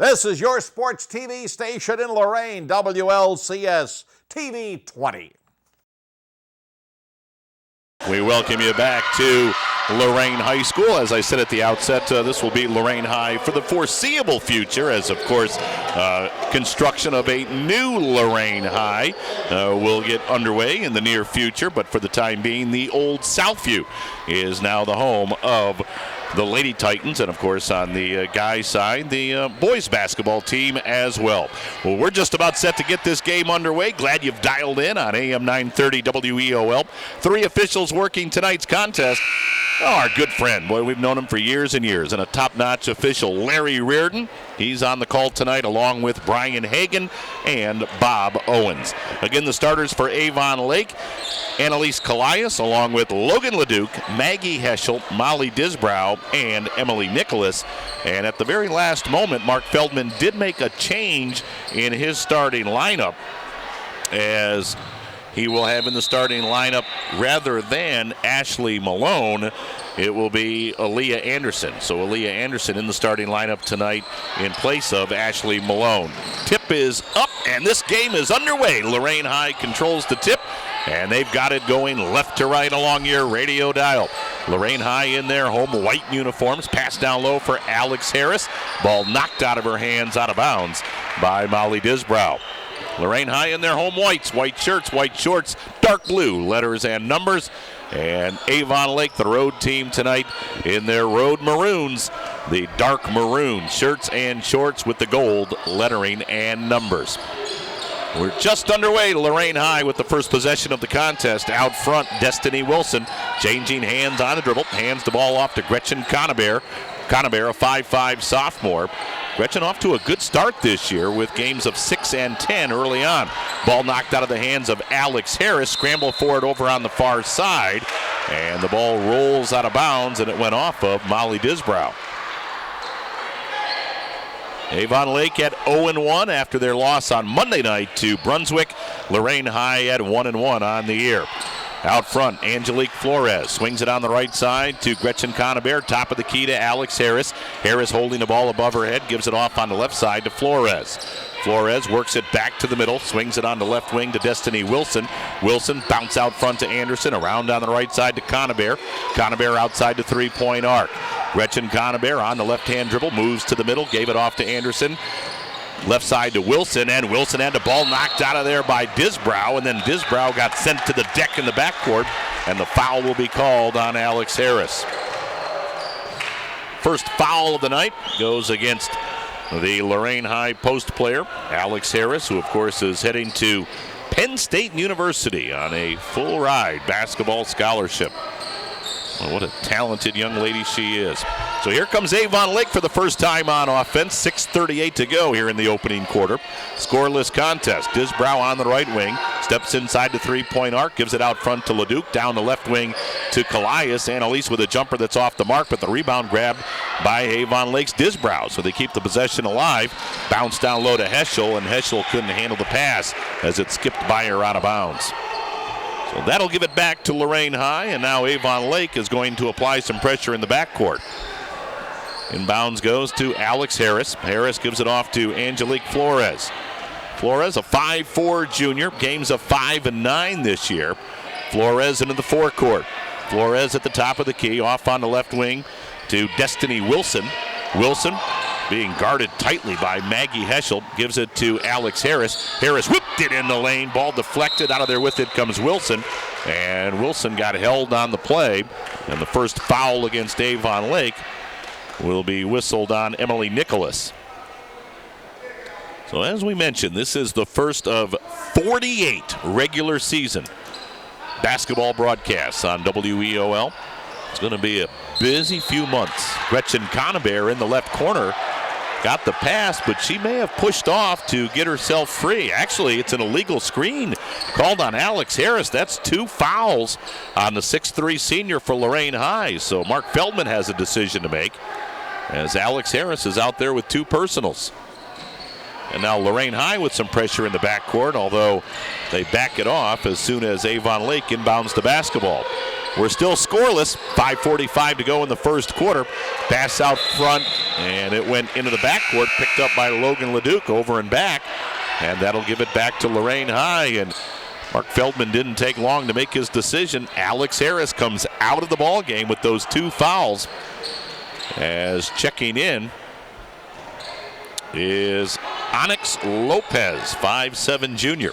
This is your sports TV station in Lorain, WLCS TV 20. We welcome you back to Lorain High School. As I said at the outset, this will be Lorain High for the foreseeable future, as of course construction of a new Lorain High will get underway in the near future, but for the time being, the old Southview is now the home of the Lady Titans, and of course on the guys' side, the boys basketball team as well. Well, we're just about set to get this game underway. Glad you've dialed in on AM 930 WEOL. Three officials working tonight's contest. Oh, our good friend. Boy, we've known him for years and years. And a top-notch official, Larry Reardon. He's on the call tonight along with Brian Hagan and Bob Owens. Again, the starters for Avon Lake, Annalise Callias, along with Logan Leduc, Maggie Heschel, Molly Disbrow, and Emily Nicholas. And at the very last moment, Mark Feldman did make a change in his starting lineup, as he will have in the starting lineup, rather than Ashley Malone, it will be Aaliyah Anderson. So Aaliyah Anderson in the starting lineup tonight in place of Ashley Malone. Tip is up, and this game is underway. Lorain High controls the tip, and they've got it going left to right along your radio dial. Lorain High in their home white uniforms. Pass down low for Alex Harris. Ball knocked out of her hands, out of bounds by Molly Disbrow. Lorain High in their home whites, white shirts, white shorts, dark blue letters and numbers. And Avon Lake, the road team tonight, in their road maroons, the dark maroon shirts and shorts with the gold lettering and numbers. We're just underway. Lorain High with the first possession of the contest. Out front, Destiny Wilson changing hands on the dribble. Hands the ball off to Gretchen Conabear. Conabear, a 5'5 sophomore. Gretchen off to a good start this year with games of 6 and 10 early on. Ball knocked out of the hands of Alex Harris. Scramble for it over on the far side. And the ball rolls out of bounds, and it went off of Molly Disbrow. Avon Lake at 0-1 after their loss on Monday night to Brunswick. Lorain High at 1-1 on the year. Out front, Angelique Flores swings it on the right side to Gretchen Conabear. Top of the key to Alex Harris. Harris holding the ball above her head, gives it off on the left side to Flores. Flores works it back to the middle, swings it on the left wing to Destiny Wilson. Wilson bounce out front to Anderson, around on the right side to Conabear. Conabear outside the three-point arc. Gretchen Conabear on the left-hand dribble, moves to the middle, gave it off to Anderson. Left side to Wilson, and Wilson had the ball knocked out of there by Disbrow, and then Disbrow got sent to the deck in the backcourt, and the foul will be called on Alex Harris. First foul of the night goes against the Lorain High post player, Alex Harris, who of course is heading to Penn State University on a full ride basketball scholarship. Well, what a talented young lady she is. So here comes Avon Lake for the first time on offense. 6:38 to go here in the opening quarter. Scoreless contest. Disbrow on the right wing. Steps inside the three-point arc. Gives it out front to Leduc. Down the left wing to Callias. Annalise with a jumper that's off the mark, but the rebound grabbed by Avon Lake's Disbrow. So they keep the possession alive. Bounce down low to Heschel, and Heschel couldn't handle the pass as it skipped by her out of bounds. So that'll give it back to Lorain High, and now Avon Lake is going to apply some pressure in the backcourt. Inbounds goes to Alex Harris. Harris gives it off to Angelique Flores. Flores, a 5'4 junior, games of 5 and 9 this year. Flores into the forecourt. Flores at the top of the key, off on the left wing to Destiny Wilson. Wilson being guarded tightly by Maggie Heschel, gives it to Alex Harris. Harris whipped it in the lane, ball deflected, out of there with it comes Wilson, and Wilson got held on the play, and the first foul against Avon Lake will be whistled on Emily Nicholas. So as we mentioned, this is the first of 48 regular season basketball broadcasts on WEOL. It's going to be a busy few months. Gretchen Conabear in the left corner got the pass, but she may have pushed off to get herself free. Actually, it's an illegal screen called on Alex Harris. That's 2 fouls on the 6'3 senior for Lorain High. So Mark Feldman has a decision to make, as Alex Harris is out there with 2 personals. And now Lorain High with some pressure in the backcourt, although they back it off as soon as Avon Lake inbounds the basketball. we're still scoreless. 5:45 to go in the first quarter. Pass out front, and it went into the backcourt, picked up by Logan Leduc over and back, and that'll give it back to Lorain High. And Mark Feldman didn't take long to make his decision. Alex Harris comes out of the ball game with those 2 fouls. As checking in is Onyx Lopez, 5'7" junior.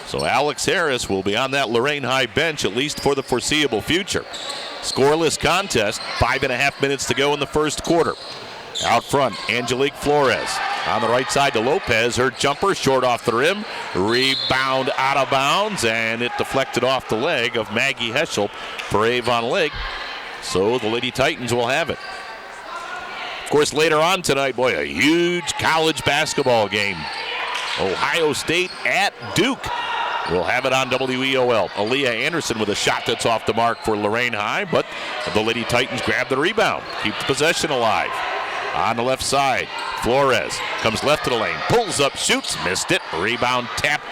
So Alex Harris will be on that Lorain High bench at least for the foreseeable future. Scoreless contest, 5.5 minutes to go in the first quarter. Out front, Angelique Flores. On the right side to Lopez. Her jumper short off the rim. Rebound out of bounds, and it deflected off the leg of Maggie Heschel for Avon Lake. So the Lady Titans will have it. Of course, later on tonight, boy, a huge college basketball game. Ohio State at Duke. We'll have it on WEOL. Aaliyah Anderson with a shot that's off the mark for Lorain High, but the Lady Titans grab the rebound, keep the possession alive. On the left side, Flores comes left to the lane, pulls up, shoots, missed it. Rebound tap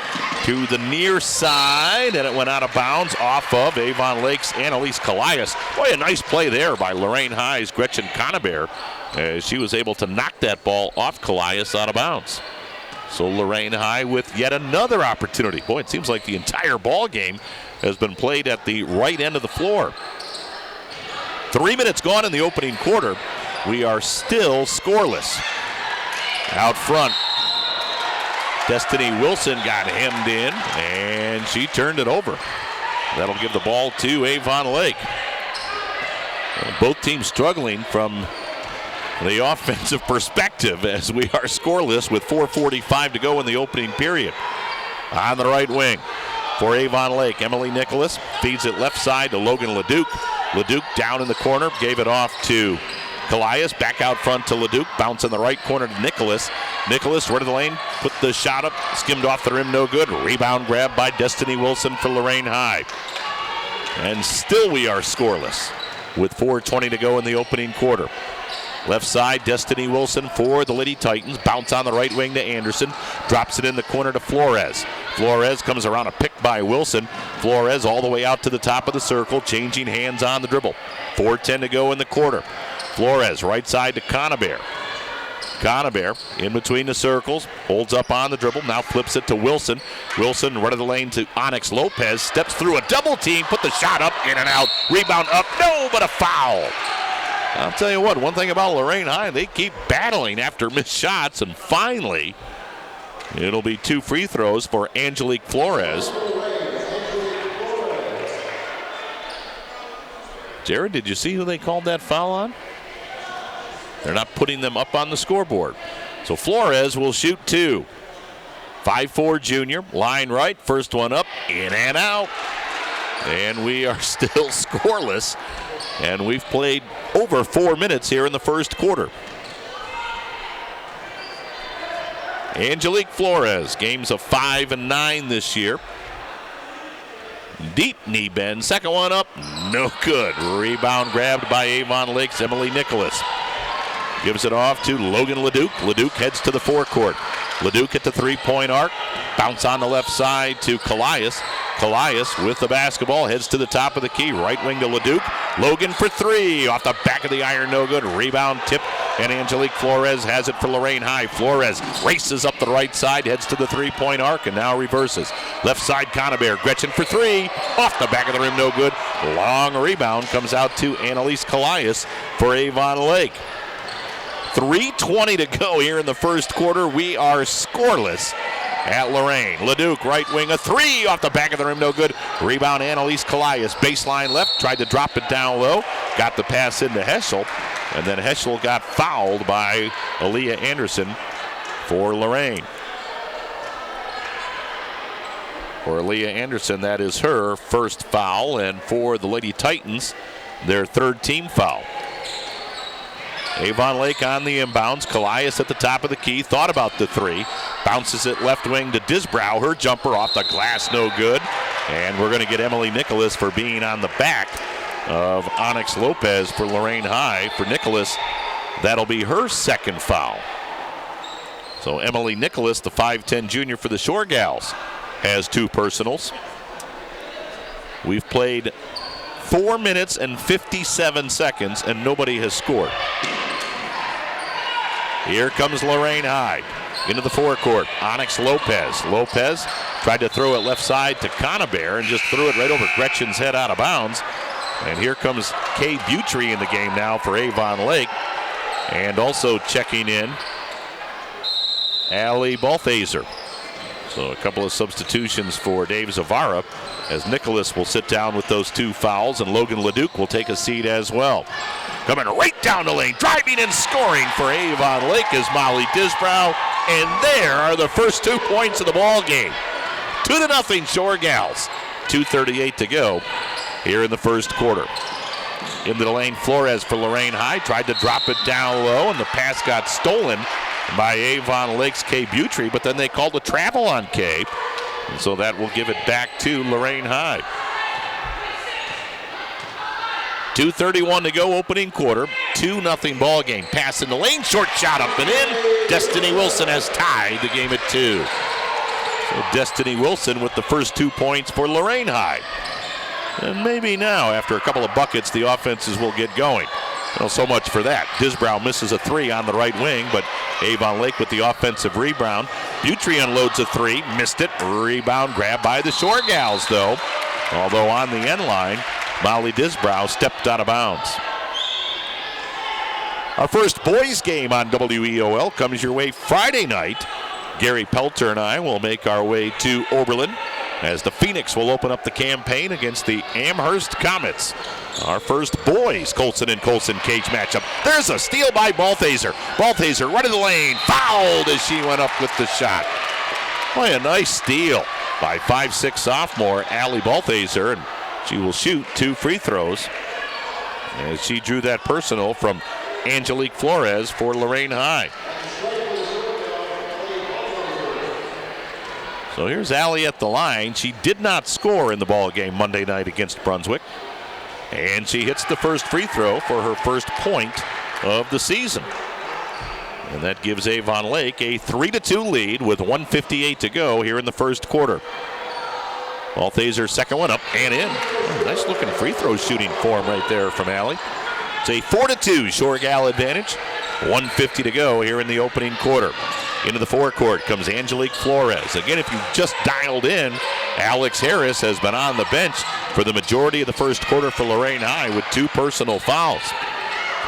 to the near side, and it went out of bounds off of Avon Lake's Annalise Callias. Boy, a nice play there by Lorain High's Gretchen Conabear, as she was able to knock that ball off Callias out of bounds. So Lorain High with yet another opportunity. Boy, it seems like the entire ball game has been played at the right end of the floor. 3 minutes gone in the opening quarter. We are still scoreless. Out front, Destiny Wilson got hemmed in, and she turned it over. That'll give the ball to Avon Lake. Well, both teams struggling from the offensive perspective as we are scoreless with 4:45 to go in the opening period. On the right wing for Avon Lake, Emily Nicholas feeds it left side to Logan Leduc. Leduc down in the corner, gave it off to Callias, back out front to Leduc, bounce in the right corner to Nicholas. Nicholas, right of the lane, put the shot up, skimmed off the rim, no good. Rebound grab by Destiny Wilson for Lorain High. And still we are scoreless with 4:20 to go in the opening quarter. Left side, Destiny Wilson for the Lady Titans. Bounce on the right wing to Anderson. Drops it in the corner to Flores. Flores comes around a pick by Wilson. Flores all the way out to the top of the circle, changing hands on the dribble. 4:10 to go in the quarter. Flores, right side to Conabear. Conabear in between the circles, holds up on the dribble, now flips it to Wilson. Wilson, right of the lane to Onyx Lopez, steps through a double team, put the shot up, in and out, rebound up, no, but a foul. I'll tell you what, one thing about Lorain High, they keep battling after missed shots, and finally, it'll be 2 free throws for Angelique Flores. Jared, did you see who they called that foul on? They're not putting them up on the scoreboard. So Flores will shoot 2. 5'4" junior, line right, first one up, in and out. And we are still scoreless. And we've played over 4 minutes here in the first quarter. Angelique Flores, games of 5 and 9 this year. Deep knee bend, second one up, no good. Rebound grabbed by Avon Lake's Emily Nicholas. Gives it off to Logan Leduc. Leduc heads to the forecourt. Leduc at the three-point arc. Bounce on the left side to Callias. Callias with the basketball heads to the top of the key. Right wing to Leduc. Logan for 3. Off the back of the iron, no good. Rebound tip, and Angelique Flores has it for Lorain High. Flores races up the right side, heads to the three-point arc, and now reverses. Left side, Conabear. Gretchen for 3. Off the back of the rim, no good. Long rebound comes out to Annalise Callias for Avon Lake. 3:20 to go here in the first quarter. We are scoreless at Lorain. Leduc, right wing, a 3 off the back of the rim, no good. Rebound, Annalise Callias, baseline left, tried to drop it down low, got the pass into Heschel, and then Heschel got fouled by Aaliyah Anderson for Lorain. For Aaliyah Anderson, that is her first foul, and for the Lady Titans, their third team foul. Avon Lake on the inbounds. Callias at the top of the key. Thought about the 3. Bounces it left wing to Disbrow. Her jumper off the glass, no good. And we're going to get Emily Nicholas for being on the back of Onyx Lopez for Lorain High. For Nicholas, that'll be her second foul. So Emily Nicholas, the 5'10" junior for the Shore Gals, has 2 personals. We've played 4 minutes and 57 seconds, and nobody has scored. Here comes Lorain High into the forecourt. Onyx Lopez. Lopez tried to throw it left side to Conabear and just threw it right over Gretchen's head out of bounds. And here comes Kay Butry in the game now for Avon Lake. And also checking in, Allie Balthaser. So a couple of substitutions for Dave Zavara, as Nicholas will sit down with those 2 fouls, and Logan Leduc will take a seat as well. Coming right down the lane, driving and scoring for Avon Lake is Molly Disbrow. And there are the first 2 points of the ball game. 2-0 Shore Gals. 2:38 to go here in the first quarter. Into the lane, Flores for Lorain High. Tried to drop it down low, and the pass got stolen by Avon Lake's Kay Butry, but then they called a travel on Kay. And so that will give it back to Lorain High. 2:31 to go, opening quarter. 2-0 ball game. Pass in the lane, short shot up and in. Destiny Wilson has tied the game at 2. So Destiny Wilson with the first 2 points for Lorain High. And maybe now, after a couple of buckets, the offenses will get going. Well, so much for that. Disbrow misses a 3 on the right wing, but Avon Lake with the offensive rebound. Butry unloads a 3, missed it. Rebound grabbed by the Shore Gals, though. Although on the end line, Molly Disbrow stepped out of bounds. Our first boys game on WEOL comes your way Friday night. Gary Pelter and I will make our way to Oberlin as the Phoenix will open up the campaign against the Amherst Comets. Our first boys Colson and Colson cage matchup. There's a steal by Balthaser. Balthaser right in the lane, fouled as she went up with the shot. Boy, a nice steal by 5'6" sophomore Allie Balthaser, and she will shoot 2 free throws as she drew that personal from Angelique Flores for Lorain High. So here's Allie at the line. She did not score in the ball game Monday night against Brunswick. And she hits the first free throw for her first point of the season. And that gives Avon Lake a 3-2 lead with 1:58 to go here in the first quarter. Balthaser's second one up and in. Oh, nice looking free throw shooting form right there from Allie. It's a 4-2 Shore Gal advantage. 1:50 to go here in the opening quarter. Into the forecourt comes Angelique Flores. Again, if you just dialed in, Alex Harris has been on the bench for the majority of the first quarter for Lorain High with 2 personal fouls.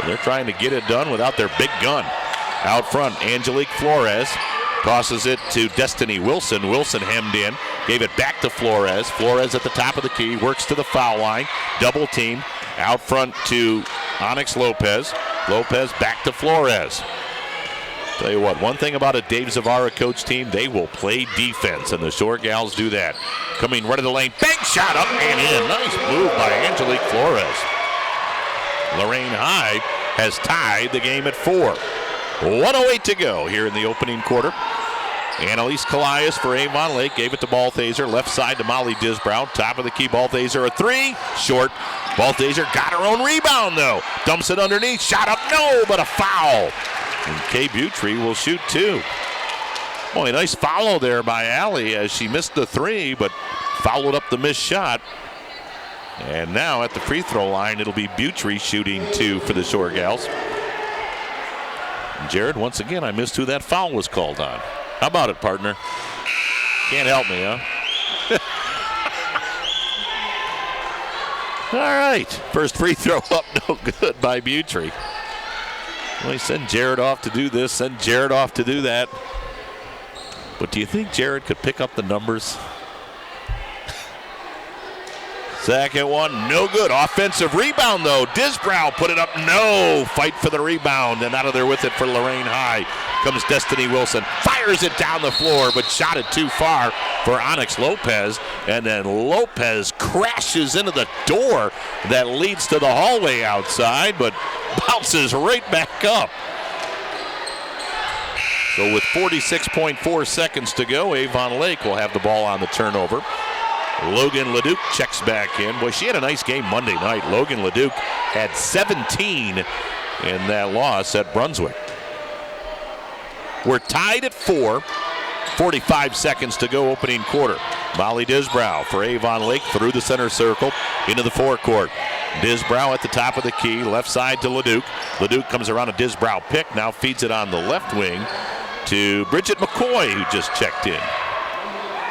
So they're trying to get it done without their big gun. Out front, Angelique Flores tosses it to Destiny Wilson. Wilson hemmed in, gave it back to Flores. Flores at the top of the key, works to the foul line, double team. Out front to Onyx Lopez. Lopez back to Flores. Tell you what, one thing about a Dave Zavara coach team, they will play defense, and the Shore Gals do that. Coming right to the lane, bank shot up and in. Nice move by Angelique Flores. Lorain High has tied the game at 4. 1:08 to go here in the opening quarter. Annalise Callias for Avon Lake gave it to Balthaser. Left side to Molly Disbrow. Top of the key, Balthaser a 3. Short. Balthaser got her own rebound, though. Dumps it underneath. Shot up, no, but a foul. And Kay Butry will shoot 2. Boy, nice follow there by Allie as she missed the 3, but followed up the missed shot. And now at the free throw line, it'll be Butry shooting 2 for the Shore Gals. And Jared, once again, I missed who that foul was called on. How about it, partner? Can't help me, huh? All right. First free throw up, no good by Butry. Well, he sent Jared off to do this, sent Jared off to do that. But do you think Jared could pick up the numbers? Second one, no good. Offensive rebound, though. Disbrow put it up, no. Fight for the rebound, and out of there with it for Lorain High comes Destiny Wilson. Fires it down the floor, but shot it too far for Onyx Lopez. And then Lopez crashes into the door that leads to the hallway outside, but bounces right back up. So with 46.4 seconds to go, Avon Lake will have the ball on the turnover. Logan Leduc checks back in. Boy, she had a nice game Monday night. Logan Leduc had 17 in that loss at Brunswick. We're tied at 4. 45 seconds to go, opening quarter. Molly Disbrow for Avon Lake through the center circle into the forecourt. Disbrow at the top of the key, left side to Leduc. Leduc comes around a Disbrow pick, now feeds it on the left wing to Bridget McCoy, who just checked in.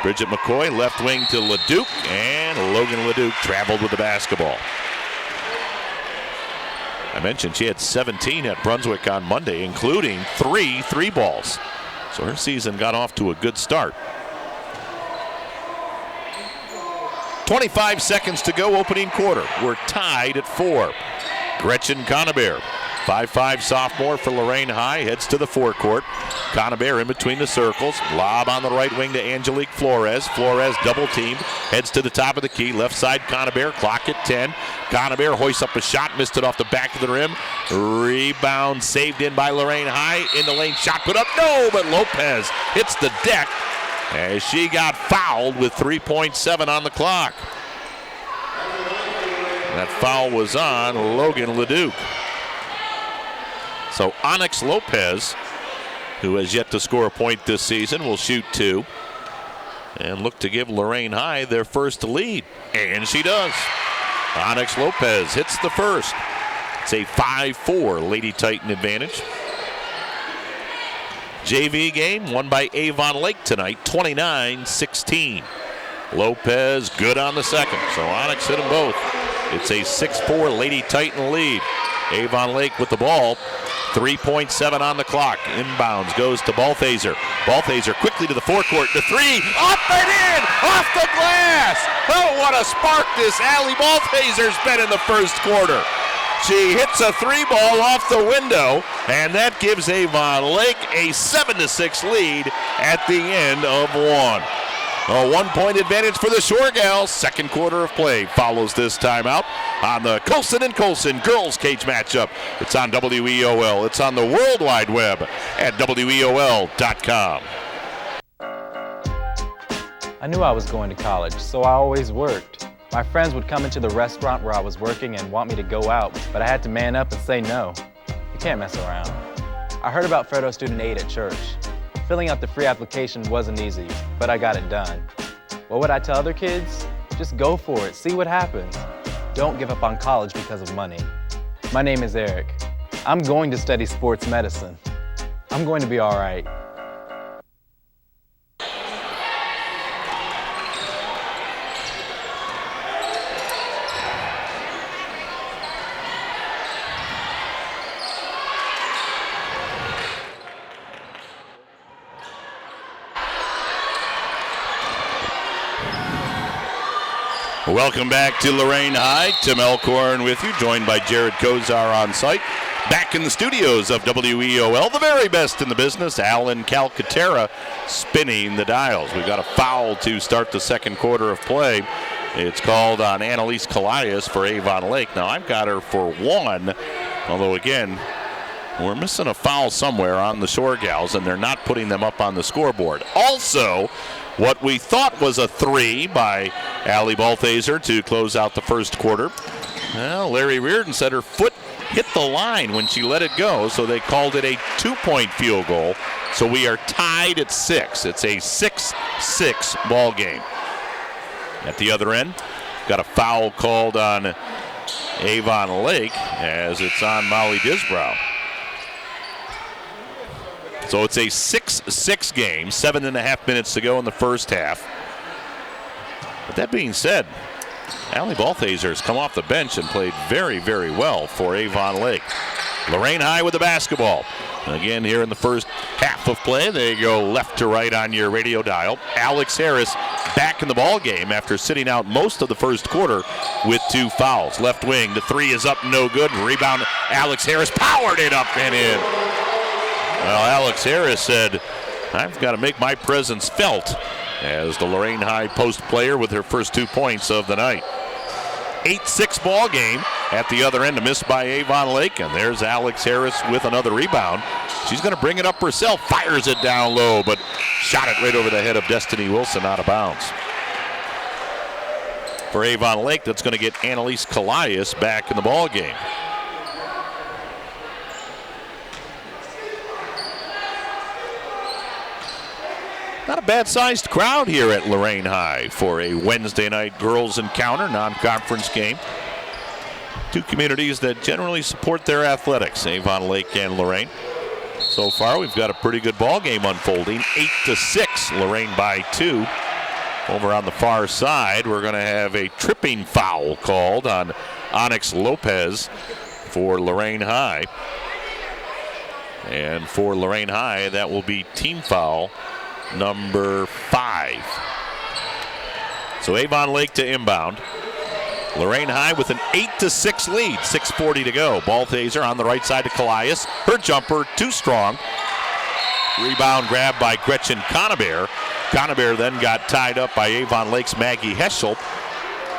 Bridget McCoy, left wing to Leduc, and Logan Leduc traveled with the basketball. I mentioned she had 17 at Brunswick on Monday, including 3 3-balls. So her season got off to a good start. 25 seconds to go, opening quarter. We're tied at 4. Gretchen Conabare, 5'5" sophomore for Lorain High, heads to the forecourt. Conabare in between the circles. Lob on the right wing to Angelique Flores. Flores double teamed, heads to the top of the key. Left side Conabare, clock at 10. Conabare hoists up a shot, missed it off the back of the rim. Rebound saved in by Lorain High. In the lane, shot put up, no, but Lopez hits the deck as she got fouled with 3.7 on the clock. That foul was on Logan Leduc. So Onyx Lopez, who has yet to score a point this season, will shoot 2 and look to give Lorain High their first lead. And she does. Onyx Lopez hits the first. It's a 5-4 Lady Titan advantage. JV game won by Avon Lake tonight, 29-16. Lopez good on the second, so Onyx hit them both. It's a 6-4 Lady Titan lead. Avon Lake with the ball. 3.7 on the clock. Inbounds goes to Balthaser. Balthaser quickly to the forecourt. The 3, up and in, off the glass. Oh, what a spark this Allie Balthaser's been in the first quarter. She hits a 3-ball off the window, and that gives Avon Lake a 7-6 lead at the end of 1. A 1-point advantage for the Shore Gals. Second quarter of play follows this timeout on the Colson and Colson girls cage matchup. It's on WEOL. It's on the World Wide Web at WEOL.com. I knew I was going to college, so I always worked. My friends would come into the restaurant where I was working and want me to go out, but I had to man up and say no. You can't mess around. I heard about Fredo Student Aid at church. Filling out the free application wasn't easy, but I got it done. What would I tell other kids? Just go for it, see what happens. Don't give up on college because of money. My name is Eric. I'm going to study sports medicine. I'm going to be all right. Welcome back to Lorain High. Tim Elkhorn with you, joined by Jared Kozar on site. Back in the studios of WEOL, the very best in the business. Alan Calcaterra spinning the dials. We've got a foul to start the second quarter of play. It's called on Annalise Callias for Avon Lake. Now, I've got her for 1, although again, we're missing a foul somewhere on the Shore Gals, and they're not putting them up on the scoreboard. Also, what we thought was a 3 by Allie Balthaser to close out the first quarter. Well, Larry Reardon said her foot hit the line when she let it go, so they called it a 2-point field goal. So we are tied at 6. It's a 6-6 ball game. At the other end, got a foul called on Avon Lake as it's on Molly Disbrow. So it's a 6-6 game, 7.5 minutes to go in the first half. But that being said, Allie Balthaser has come off the bench and played very, very well for Avon Lake. Lorain High with the basketball. Again, here in the first half of play, they go left to right on your radio dial. Alex Harris back in the ball game after sitting out most of the first quarter with 2 fouls. Left wing, the 3 is up, no good. Rebound, Alex Harris powered it up and in. Well, Alex Harris said, I've got to make my presence felt as the Lorain High post player with her first 2 points of the night. 8-6 ball game. At the other end, a miss by Avon Lake, and there's Alex Harris with another rebound. She's going to bring it up herself, fires it down low, but shot it right over the head of Destiny Wilson out of bounds. For Avon Lake, that's going to get Annalise Callias back in the ball game. Not a bad-sized crowd here at Lorain High for a Wednesday night girls encounter, non-conference game. Two communities that generally support their athletics, Avon Lake and Lorain. So far, we've got a pretty good ball game unfolding. 8-6, Lorain by 2. Over on the far side, we're going to have a tripping foul called on Onyx Lopez for Lorain High. And for Lorain High, that will be team foul number 5. So Avon Lake to inbound. Lorain High with an 8-6 lead, 6:40 to go. Balthaser on the right side to Callias. Her jumper too strong. Rebound grab by Gretchen Conabear. Conabear then got tied up by Avon Lake's Maggie Heschel,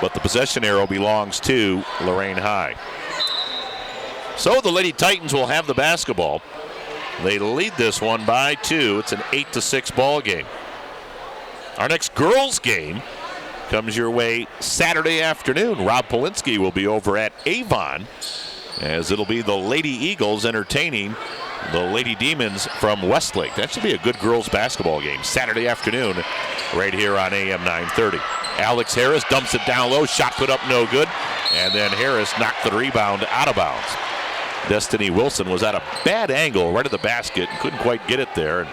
but the possession arrow belongs to Lorain High. So the Lady Titans will have the basketball. They lead this one by 2. It's an 8-6 ball game. Our next girls game comes your way Saturday afternoon. Rob Polinsky will be over at Avon, as it'll be the Lady Eagles entertaining the Lady Demons from Westlake. That should be a good girls basketball game Saturday afternoon right here on AM 930. Alex Harris dumps it down low. Shot put up no good. And then Harris knocked the rebound out of bounds. Destiny Wilson was at a bad angle right at the basket and couldn't quite get it there. And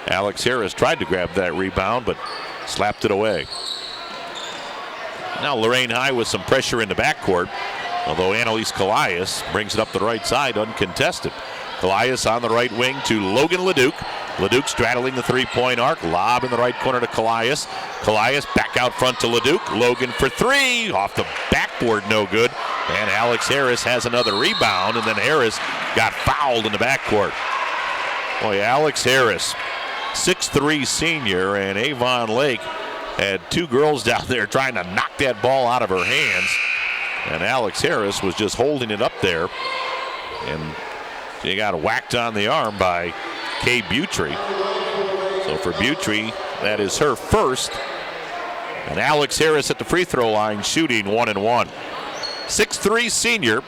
Alex Harris tried to grab that rebound but slapped it away. Now Lorain High with some pressure in the backcourt, although Annalise Callias brings it up the right side uncontested. Callias on the right wing to Logan Leduc. Leduc straddling the three-point arc. Lob in the right corner to Callias. Callias back out front to Leduc. Logan for 3. Off the backboard, no good. And Alex Harris has another rebound, and then Harris got fouled in the backcourt. Boy, Alex Harris, 6'3" senior, and Avon Lake had 2 girls down there trying to knock that ball out of her hands. And Alex Harris was just holding it up there. And she got whacked on the arm by Kay Butry. So for Butry, that is her first. And Alex Harris at the free throw line shooting 1-1. 6'3" senior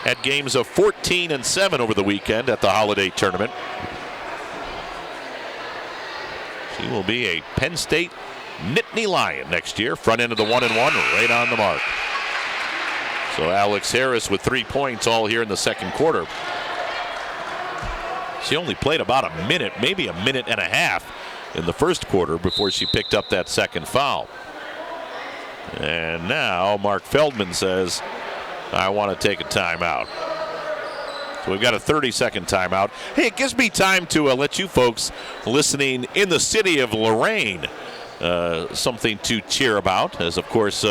had games of 14 and 7 over the weekend at the holiday tournament. She will be a Penn State Nittany Lion next year. Front end of the 1-1, right on the mark. So Alex Harris with 3 points all here in the second quarter. She only played about a minute, maybe a minute and a half in the first quarter before she picked up that second foul. And now Mark Feldman says, I want to take a timeout. So we've got a 30-second timeout. Hey, it gives me time to let you folks listening in the city of Lorain something to cheer about, as of course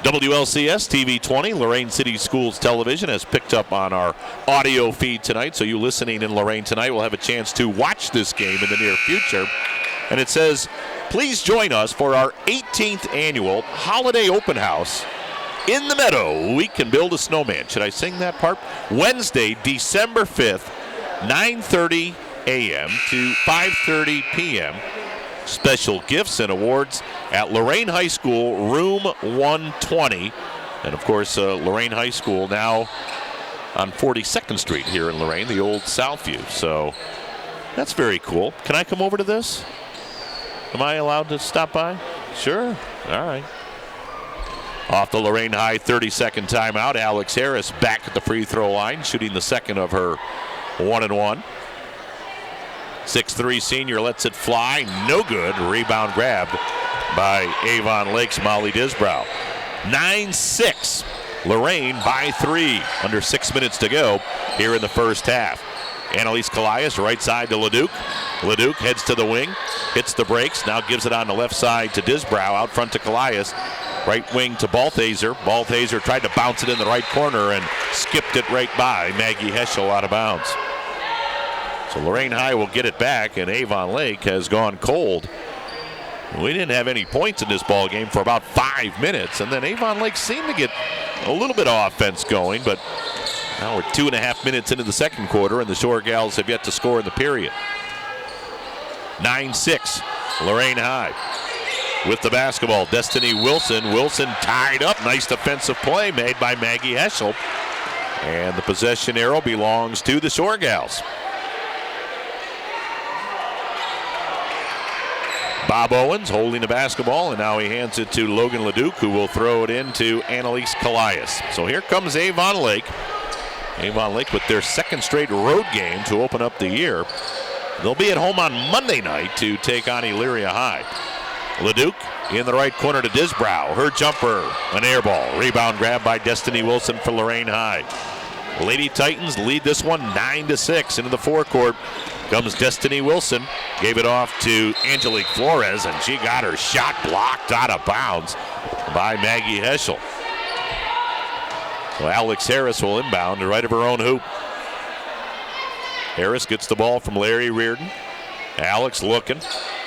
WLCS TV 20, Lorain City Schools Television, has picked up on our audio feed tonight. So you listening in Lorain tonight will have a chance to watch this game in the near future. And it says, please join us for our 18th annual holiday open house in the meadow. We can build a snowman. Should I sing that part? Wednesday, December 5th, 9:30 a.m. to 5:30 p.m. Special gifts and awards at Lorain High School, room 120. And of course, Lorain High School now on 42nd Street here in Lorain, the old Southview. So that's very cool. Can I come over to this? Am I allowed to stop by? Sure. All right. Off the Lorain High 30-second timeout, Alex Harris back at the free throw line, shooting the second of her 1-1. 6'3" senior lets it fly. No good. Rebound grabbed by Avon Lake's Molly Disbrow. 9-6. Lorain by 3. Under 6 minutes to go here in the first half. Annalise Callias, right side to Leduc. Leduc heads to the wing, hits the brakes, now gives it on the left side to Disbrow, out front to Callias. Right wing to Balthaser. Balthaser tried to bounce it in the right corner and skipped it right by Maggie Heschel out of bounds. So Lorain High will get it back, and Avon Lake has gone cold. We didn't have any points in this ball game for about 5 minutes, and then Avon Lake seemed to get a little bit of offense going, but now we're 2.5 minutes into the second quarter, and the Shore Gals have yet to score in the period. 9-6, Lorain High. With the basketball, Destiny Wilson. Wilson tied up. Nice defensive play made by Maggie Heschel. And the possession arrow belongs to the Shore Gals. Bob Owens holding the basketball, and now he hands it to Logan Leduc, who will throw it into Annalise Callias. So here comes Avon Lake. Avon Lake with their second straight road game to open up the year. They'll be at home on Monday night to take on Elyria High. Leduc in the right corner to Disbrow. Her jumper, an air ball. Rebound grab by Destiny Wilson for Lorain High. Lady Titans lead this one 9-6. Into the forecourt comes Destiny Wilson. Gave it off to Angelique Flores, and she got her shot blocked out of bounds by Maggie Heschel. So Alex Harris will inbound to right of her own hoop. Harris gets the ball from Larry Reardon. Alex looking.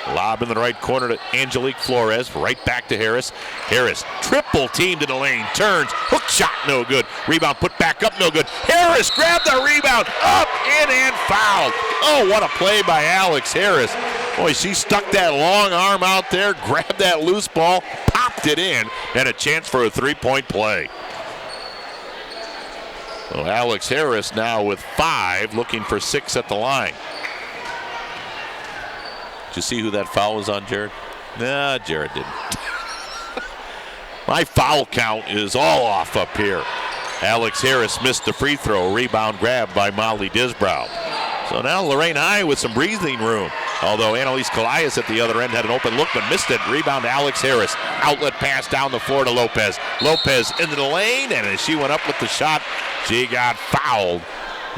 Lob in the right corner to Angelique Flores. Right back to Harris. Harris triple teamed in the lane. Turns. Hook shot no good. Rebound put back up no good. Harris grabbed the rebound. Up, in, and fouled. Oh, what a play by Alex Harris. Boy, she stuck that long arm out there, grabbed that loose ball, popped it in, and a chance for a three-point play. So Alex Harris now with 5, looking for 6 at the line. Did you see who that foul was on, Jared? Nah, Jared didn't. My foul count is all off up here. Alex Harris missed the free throw. Rebound grab by Molly Disbrow. So now Lorain High with some breathing room. Although Annalise Callias at the other end had an open look but missed it. Rebound to Alex Harris. Outlet pass down the floor to Lopez. Lopez into the lane, and as she went up with the shot, she got fouled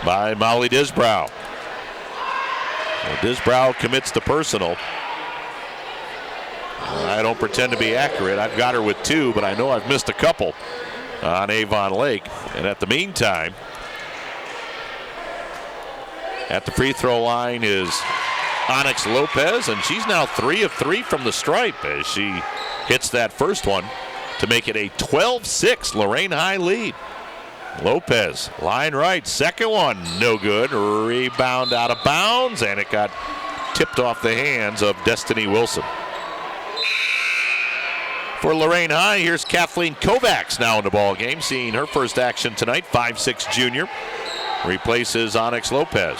by Molly Disbrow. Well, Disbrow commits the personal. I don't pretend to be accurate. I've got her with 2, but I know I've missed a couple on Avon Lake. And at the meantime, at the free throw line is Onyx Lopez, and she's now 3 of 3 from the stripe as she hits that first one to make it a 12-6 Lorain High lead. Lopez, line right, second one, no good. Rebound out of bounds, and it got tipped off the hands of Destiny Wilson. For Lorain High, here's Kathleen Kovacs now in the ball game, seeing her first action tonight. 5'6" junior replaces Onyx Lopez.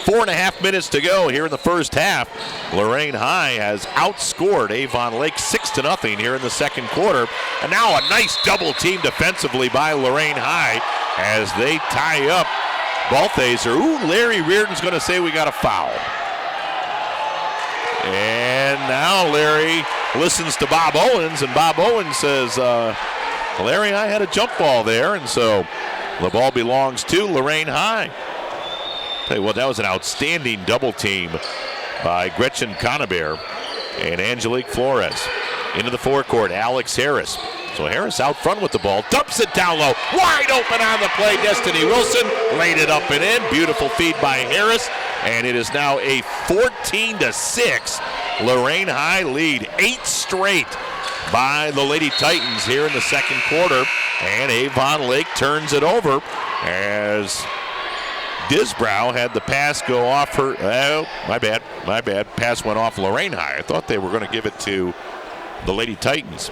4.5 minutes to go here in the first half. Lorain High has outscored Avon Lake 6-0 here in the second quarter. And now a nice double team defensively by Lorain High as they tie up Balthaser. Ooh, Larry Reardon's going to say we got a foul. And now Larry listens to Bob Owens, and Bob Owens says, Larry, I had a jump ball there, and so the ball belongs to Lorain High. Tell you what, that was an outstanding double team by Gretchen Conabear and Angelique Flores. Into the forecourt, Alex Harris. So Harris out front with the ball, dumps it down low, wide open on the play. Destiny Wilson laid it up and in. Beautiful feed by Harris, and it is now a 14-6 Lorain High lead. 8 straight by the Lady Titans here in the second quarter, and Avon Lake turns it over as Disbrow had the pass go off her. Oh, my bad. Pass went off Lorain High. I thought they were going to give it to the Lady Titans.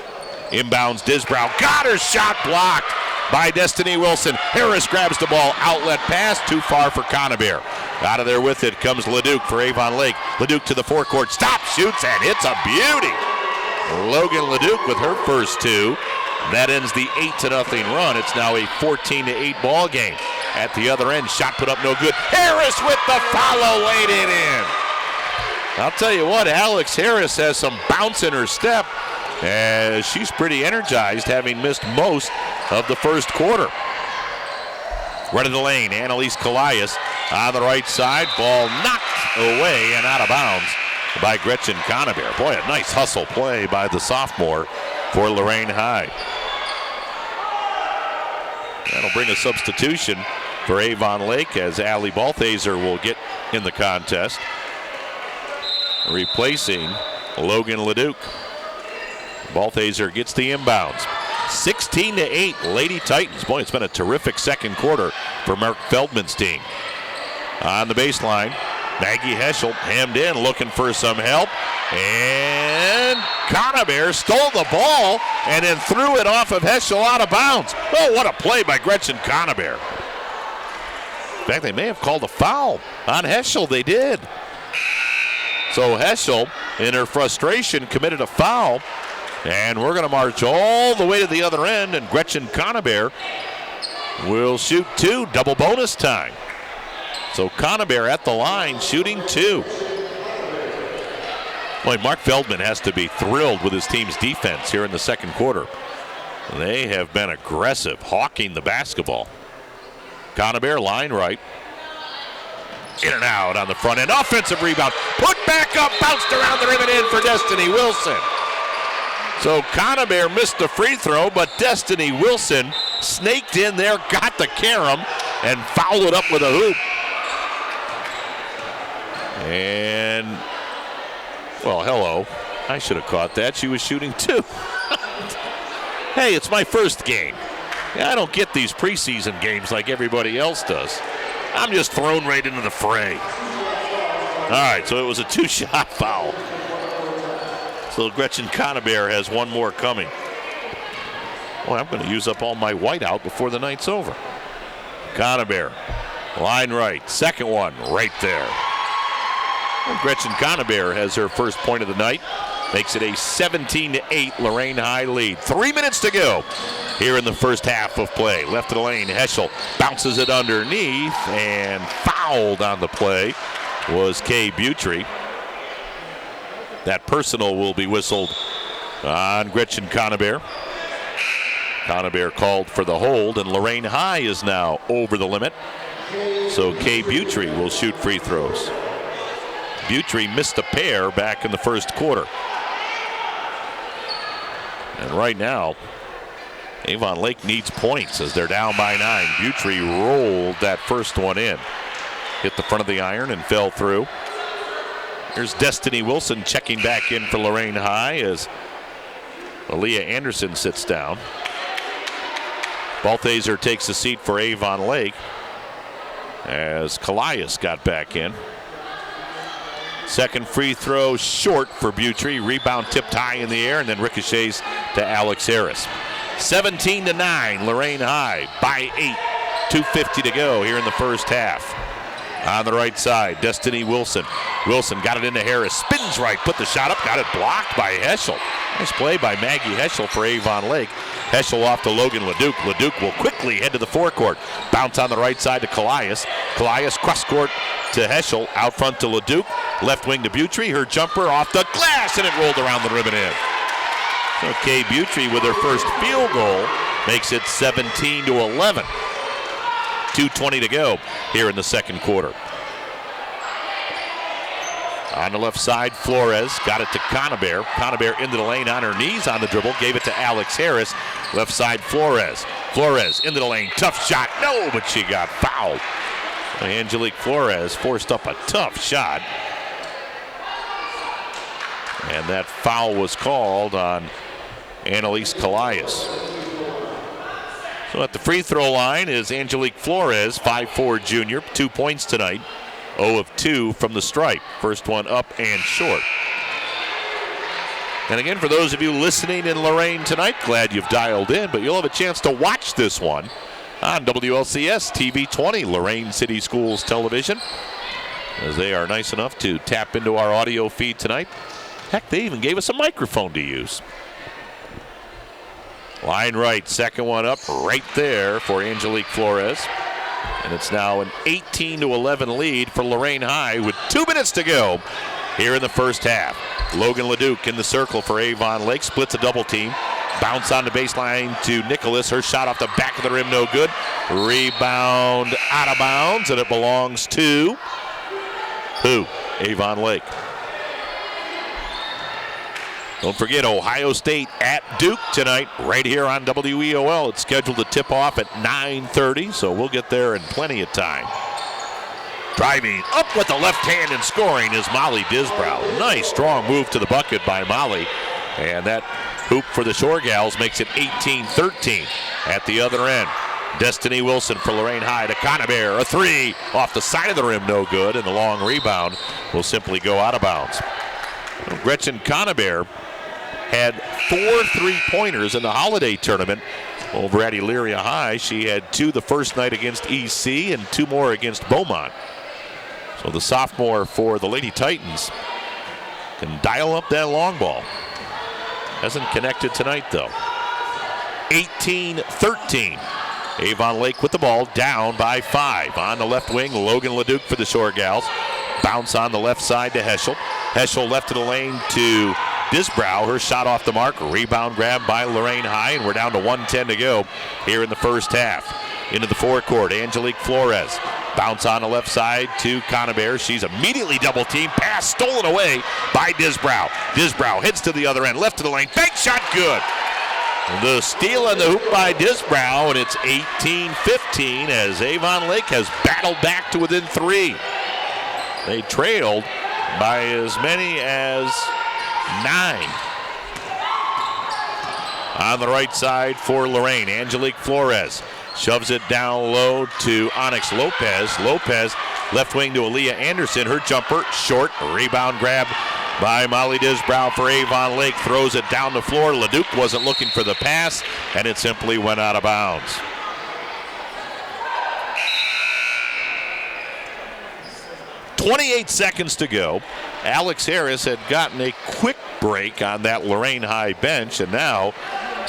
Inbounds Disbrow. Got her shot blocked by Destiny Wilson. Harris grabs the ball. Outlet pass. Too far for Conabear. Out of there with it comes Leduc for Avon Lake. Leduc to the forecourt. Stop, shoots, and it's a beauty. Logan Leduc with her first 2. That ends the 8-0 run. It's now a 14-8 ball game. At the other end, shot put up no good. Harris with the follow, laid it in. I'll tell you what, Alex Harris has some bounce in her step as she's pretty energized, having missed most of the first quarter. Right of the lane, Annalise Callias on the right side. Ball knocked away and out of bounds by Gretchen Conabear. Boy, a nice hustle play by the sophomore for Lorain High. That'll bring a substitution for Avon Lake as Allie Balthaser will get in the contest, replacing Logan Leduc. Balthaser gets the inbounds. 16-8 Lady Titans. Boy, it's been a terrific second quarter for Mark Feldman's team. On the baseline, Maggie Heschel hemmed in, looking for some help. And Conabear stole the ball and then threw it off of Heschel out of bounds. Oh, what a play by Gretchen Conabear. In fact, they may have called a foul on Heschel. They did. So Heschel in her frustration, committed a foul. And we're going to march all the way to the other end, and Gretchen Conabear will shoot 2, double bonus time. So Conabear at the line, shooting 2. Boy, Mark Feldman has to be thrilled with his team's defense here in the second quarter. They have been aggressive, hawking the basketball. Conabear, line right. In and out on the front end. Offensive rebound. Put back up, bounced around the rim and in for Destiny Wilson. So Conabear missed the free throw, but Destiny Wilson snaked in there, got the carom, and fouled it up with a hoop. And, well, hello. I should have caught that. She was shooting 2. Hey, it's my first game. I don't get these preseason games like everybody else does. I'm just thrown right into the fray. All right, so it was a 2-shot foul. So Gretchen Conabear has one more coming. Well, I'm going to use up all my whiteout before the night's over. Conabear, line right, second one right there. And Gretchen Conabear has her first point of the night. Makes it a 17-8 Lorain High lead. 3 minutes to go here in the first half of play. Left of the lane, Heschel bounces it underneath, and fouled on the play was Kay Butry. That personal will be whistled on Gretchen Conabear. Conabear called for the hold, and Lorain High is now over the limit. So Kay Butry will shoot free throws. Butry missed a pair back in the first quarter. And right now, Avon Lake needs points as they're down by 9. Butry rolled that first one in. Hit the front of the iron and fell through. Here's Destiny Wilson checking back in for Lorain High as Aaliyah Anderson sits down. Balthaser takes a seat for Avon Lake as Callias got back in. Second free throw short for Butry. Rebound tipped high in the air and then ricochets to Alex Harris. 17-9, Lorain High by 8. 2:50 to go here in the first half. On the right side, Destiny Wilson. Wilson got it into Harris. Spins right, put the shot up, got it blocked by Heschel. Nice play by Maggie Heschel for Avon Lake. Heschel off to Logan Leduc. Leduc will quickly head to the forecourt. Bounce on the right side to Callias. Callias cross court to Heschel. Out front to Leduc. Left wing to Butry. Her jumper off the glass, and it rolled around the rim and in. So Kay Butry with her first field goal makes it 17-11. 2:20 to go here in the second quarter. On the left side, Flores got it to Conabear. Conabear into the lane on her knees on the dribble. Gave it to Alex Harris. Left side, Flores. Flores into the lane. Tough shot. No, but she got fouled. Angelique Flores forced up a tough shot. And that foul was called on Annalise Callias. So at the free throw line is Angelique Flores, 5'4" junior, 2 points tonight. 0 of 2 from the stripe. First one up and short. And again, for those of you listening in Lorain tonight, glad you've dialed in, but you'll have a chance to watch this one on WLCS TV 20, Lorain City Schools Television, as they are nice enough to tap into our audio feed tonight. Heck, they even gave us a microphone to use. Line right, second one up right there for Angelique Flores. And it's now an 18-11 lead for Lorain High with 2 minutes to go here in the first half. Logan Leduc in the circle for Avon Lake, splits a double team. Bounce on the baseline to Nicholas. Her shot off the back of the rim, no good. Rebound out of bounds, and it belongs to who? Avon Lake. Don't forget Ohio State at Duke tonight, right here on WEOL. It's scheduled to tip off at 9:30, so we'll get there in plenty of time. Driving up with the left hand and scoring is Molly Disbrow. Nice strong move to the bucket by Molly. And that hoop for the Shore Gals makes it 18-13 at the other end. Destiny Wilson for Lorain High to Conabear. A three off the side of the rim, no good. And the long rebound will simply go out of bounds. Gretchen Conabear had 4 3-pointers in the holiday tournament over at Elyria High. She had 2 the first night against EC and 2 more against Beaumont. So the sophomore for the Lady Titans can dial up that long ball. Hasn't connected tonight, though. 18-13. Avon Lake with the ball, down by 5. On the left wing, Logan Leduc for the Shore Gals. Bounce on the left side to Heschel. Heschel left of the lane to Disbrow. Her shot off the mark. Rebound grab by Lorain High, and we're down to 1:10 to go here in the first half. Into the forecourt, Angelique Flores. Bounce on the left side to Conabear. She's immediately double teamed. Pass stolen away by Disbrow. Disbrow heads to the other end, left to the lane. Bank shot good. The steal on the hoop by Disbrow, and it's 18-15 as Avon Lake has battled back to within 3. They trailed by as many as 9. On the right side for Lorain, Angelique Flores shoves it down low to Onyx Lopez. Lopez left wing to Aaliyah Anderson. Her jumper short. Rebound grab by Molly Disbrow for Avon Lake. Throws it down the floor. Leduc wasn't looking for the pass, and it simply went out of bounds. .28 seconds to go. Alex Harris had gotten a quick break on that Lorain High bench, and now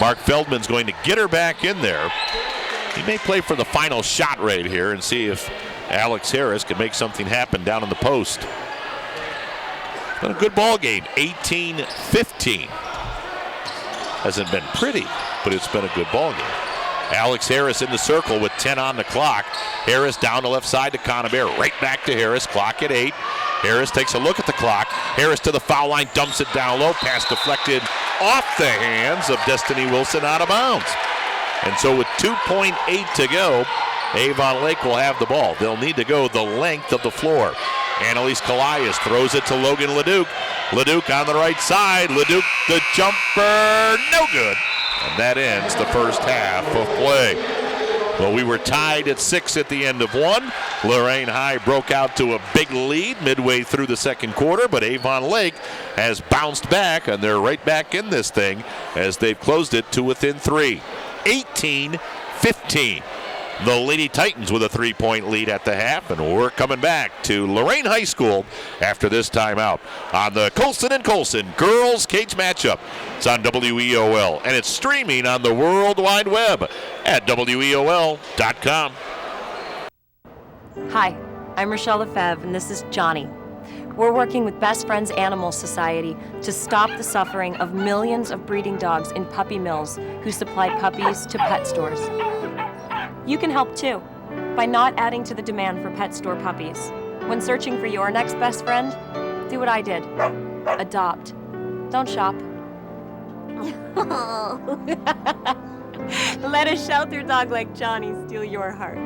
Mark Feldman's going to get her back in there. He may play for the final shot right here and see if Alex Harris can make something happen down in the post. It's been a good ball game, 18-15. Hasn't been pretty, but it's been a good ball game. Alex Harris in the circle with 10 on the clock. Harris down the left side to Conabear. Right back to Harris. Clock at 8. Harris takes a look at the clock. Harris to the foul line, dumps it down low. Pass deflected off the hands of Destiny Wilson, out of bounds. And so with 2.8 to go, Avon Lake will have the ball. They'll need to go the length of the floor. Annalise Calais throws it to Logan Leduc. Leduc on the right side. Leduc the jumper, no good. And that ends the first half of play. Well, we were tied at 6 at the end of 1. Lorain High broke out to a big lead midway through the second quarter, but Avon Lake has bounced back, and they're right back in this thing as they've closed it to within 3. 18-15. The Lady Titans with a 3-point lead at the half, and we're coming back to Lorain High School after this timeout on the Colson and Colson Girls Cage Matchup. It's on WEOL, and it's streaming on the World Wide Web at WEOL.com. Hi, I'm Rochelle Lefebvre, and this is Johnny. We're working with Best Friends Animal Society to stop the suffering of millions of breeding dogs in puppy mills who supply puppies to pet stores. You can help too, by not adding to the demand for pet store puppies. When searching for your next best friend, do what I did. Adopt. Don't shop. Let a shelter dog like Johnny steal your heart.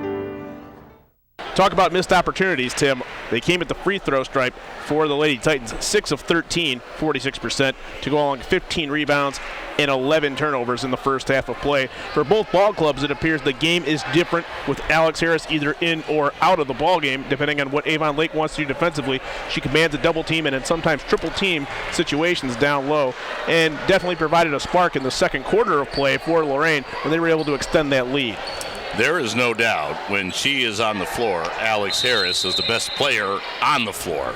Talk about missed opportunities, Tim. They came at the free throw stripe for the Lady Titans. 6 of 13, 46%, to go along 15 rebounds and 11 turnovers in the first half of play. For both ball clubs, it appears the game is different with Alex Harris either in or out of the ball game, depending on what Avon Lake wants to do defensively. She commands a double team and in sometimes triple team situations down low, and definitely provided a spark in the second quarter of play for Lorain when they were able to extend that lead. There is no doubt when she is on the floor, Alex Harris is the best player on the floor.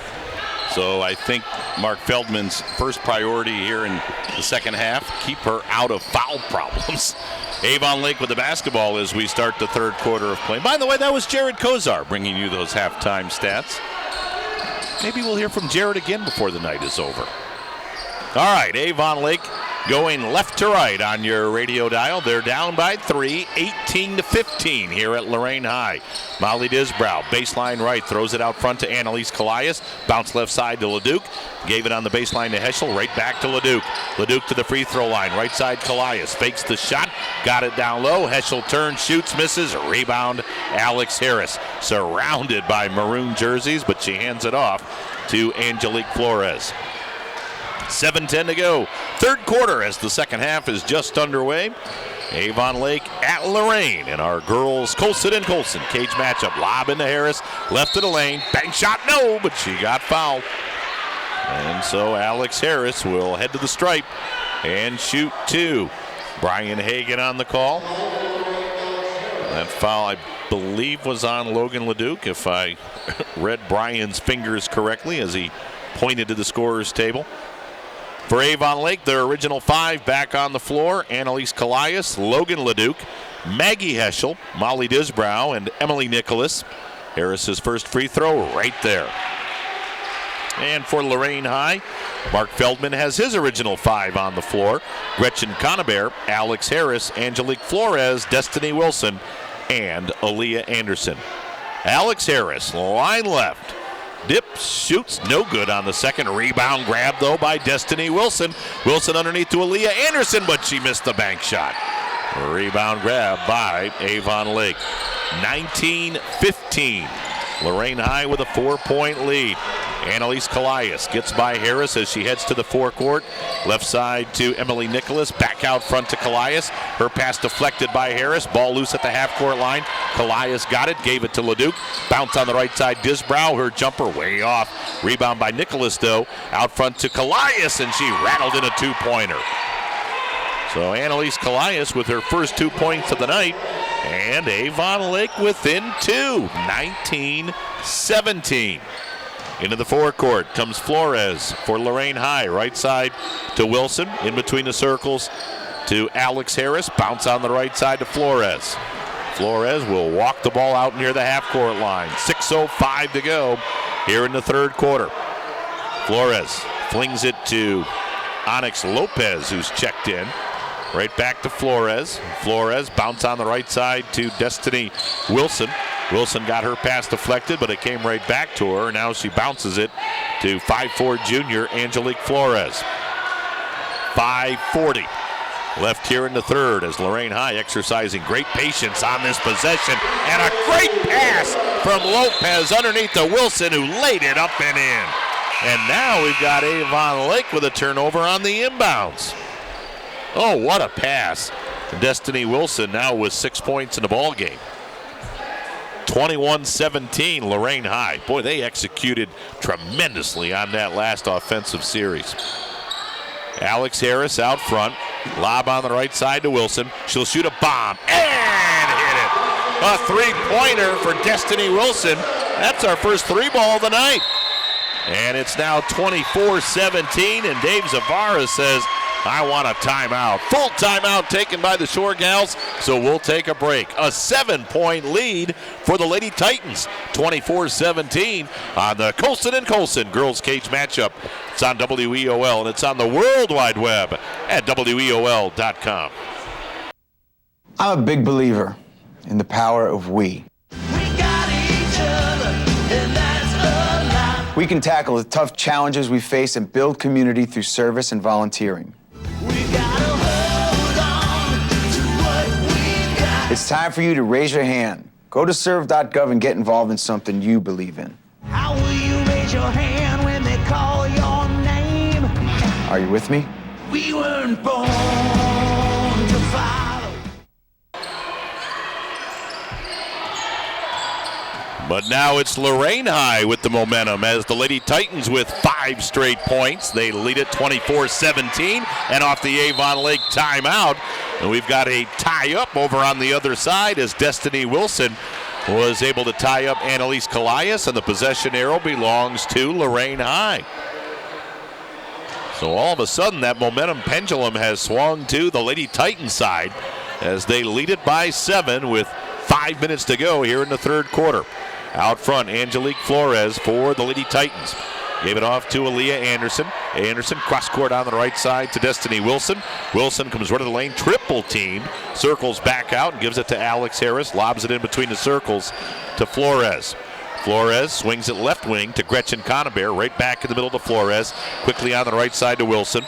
So I think Mark Feldman's first priority here in the second half, keep her out of foul problems. Avon Lake with the basketball as we start the third quarter of play. By the way, that was Jared Kozar bringing you those halftime stats. Maybe we'll hear from Jared again before the night is over. All right, Avon Lake going left to right on your radio dial. They're down by 3, 18-15 here at Lorain High. Molly Disbrow, baseline right, throws it out front to Annalise Calais. Bounce left side to Leduc. Gave it on the baseline to Heschel, right back to Leduc. Leduc to the free throw line, right side Calais. Fakes the shot, got it down low. Heschel turns, shoots, misses. Rebound, Alex Harris. Surrounded by maroon jerseys, but she hands it off to Angelique Flores. 7:10 to go. Third quarter as the second half is just underway. Avon Lake at Lorain in our girls Colson and Colson cage matchup. Lob into Harris, left of the lane. Bank shot, no, but she got fouled. And so Alex Harris will head to the stripe and shoot 2. Brian Hagan on the call. That foul, I believe, was on Logan Leduc, if I read Brian's fingers correctly, as he pointed to the scorer's table. For Avon Lake, their original 5 back on the floor: Annalise Callias, Logan Leduc, Maggie Heschel, Molly Disbrow, and Emily Nicholas. Harris's first free throw right there. And for Lorain High, Mark Feldman has his original 5 on the floor: Gretchen Conabare, Alex Harris, Angelique Flores, Destiny Wilson, and Aaliyah Anderson. Alex Harris, line left. Dips, shoots, no good on the second. Rebound grab, though, by Destiny Wilson. Wilson underneath to Aaliyah Anderson, but she missed the bank shot. Rebound grab by Avon Lake. 19-15. Lorain High with a 4-point lead. Annalise Callias gets by Harris as she heads to the forecourt. Left side to Emily Nicholas. Back out front to Callias. Her pass deflected by Harris. Ball loose at the half-court line. Callias got it, gave it to Leduc. Bounce on the right side. Disbrow, her jumper way off. Rebound by Nicholas, though. Out front to Callias, and she rattled in a 2-pointer. So Annalise Callias with her first 2 points of the night. And Avon Lake within 2. 19-17. Into the forecourt comes Flores for Lorain High. Right side to Wilson. In between the circles to Alex Harris. Bounce on the right side to Flores. Flores will walk the ball out near the half-court line. 6:05 to go here in the third quarter. Flores flings it to Onyx Lopez, who's checked in. Right back to Flores. Flores bounce on the right side to Destiny Wilson. Wilson got her pass deflected, but it came right back to her. Now she bounces it to 5'4" junior Angelique Flores. 5:40 left here in the third as Lorain High exercising great patience on this possession. And a great pass from Lopez underneath to Wilson, who laid it up and in. And now we've got Avon Lake with a turnover on the inbounds. Oh, what a pass. Destiny Wilson now with 6 points in the ball game. 21-17, Lorain High. Boy, they executed tremendously on that last offensive series. Alex Harris out front. Lob on the right side to Wilson. She'll shoot a bomb and hit it. A 3-pointer for Destiny Wilson. That's our first 3-ball of the night. And it's now 24-17, and Dave Zavara says, I want a timeout. Full timeout taken by the Shore Gals, so we'll take a break. A 7-point lead for the Lady Titans. 24-17 on the Colson and Colson girls cage matchup. It's on WEOL, and it's on the World Wide Web at WEOL.com. I'm a big believer in the power of we. We can tackle the tough challenges we face and build community through service and volunteering. It's time for you to raise your hand. Go to serve.gov and get involved in something you believe in. How will you raise your hand when they call your name? Are you with me? We weren't born to follow. But now it's Lorain High with the momentum as the Lady Titans with 5 straight points. They lead it 24-17 and off the Avon Lake timeout. And we've got a tie-up over on the other side as Destiny Wilson was able to tie up Annalise Callias, and the possession arrow belongs to Lorain High. So all of a sudden that momentum pendulum has swung to the Lady Titans side as they lead it by 7 with 5 minutes to go here in the third quarter. Out front, Angelique Flores for the Lady Titans. Gave it off to Aaliyah Anderson. Anderson cross court on the right side to Destiny Wilson. Wilson comes right to the lane, triple team, circles back out and gives it to Alex Harris. Lobs it in between the circles to Flores. Flores swings it left wing to Gretchen Conabare, right back in the middle to Flores. Quickly on the right side to Wilson.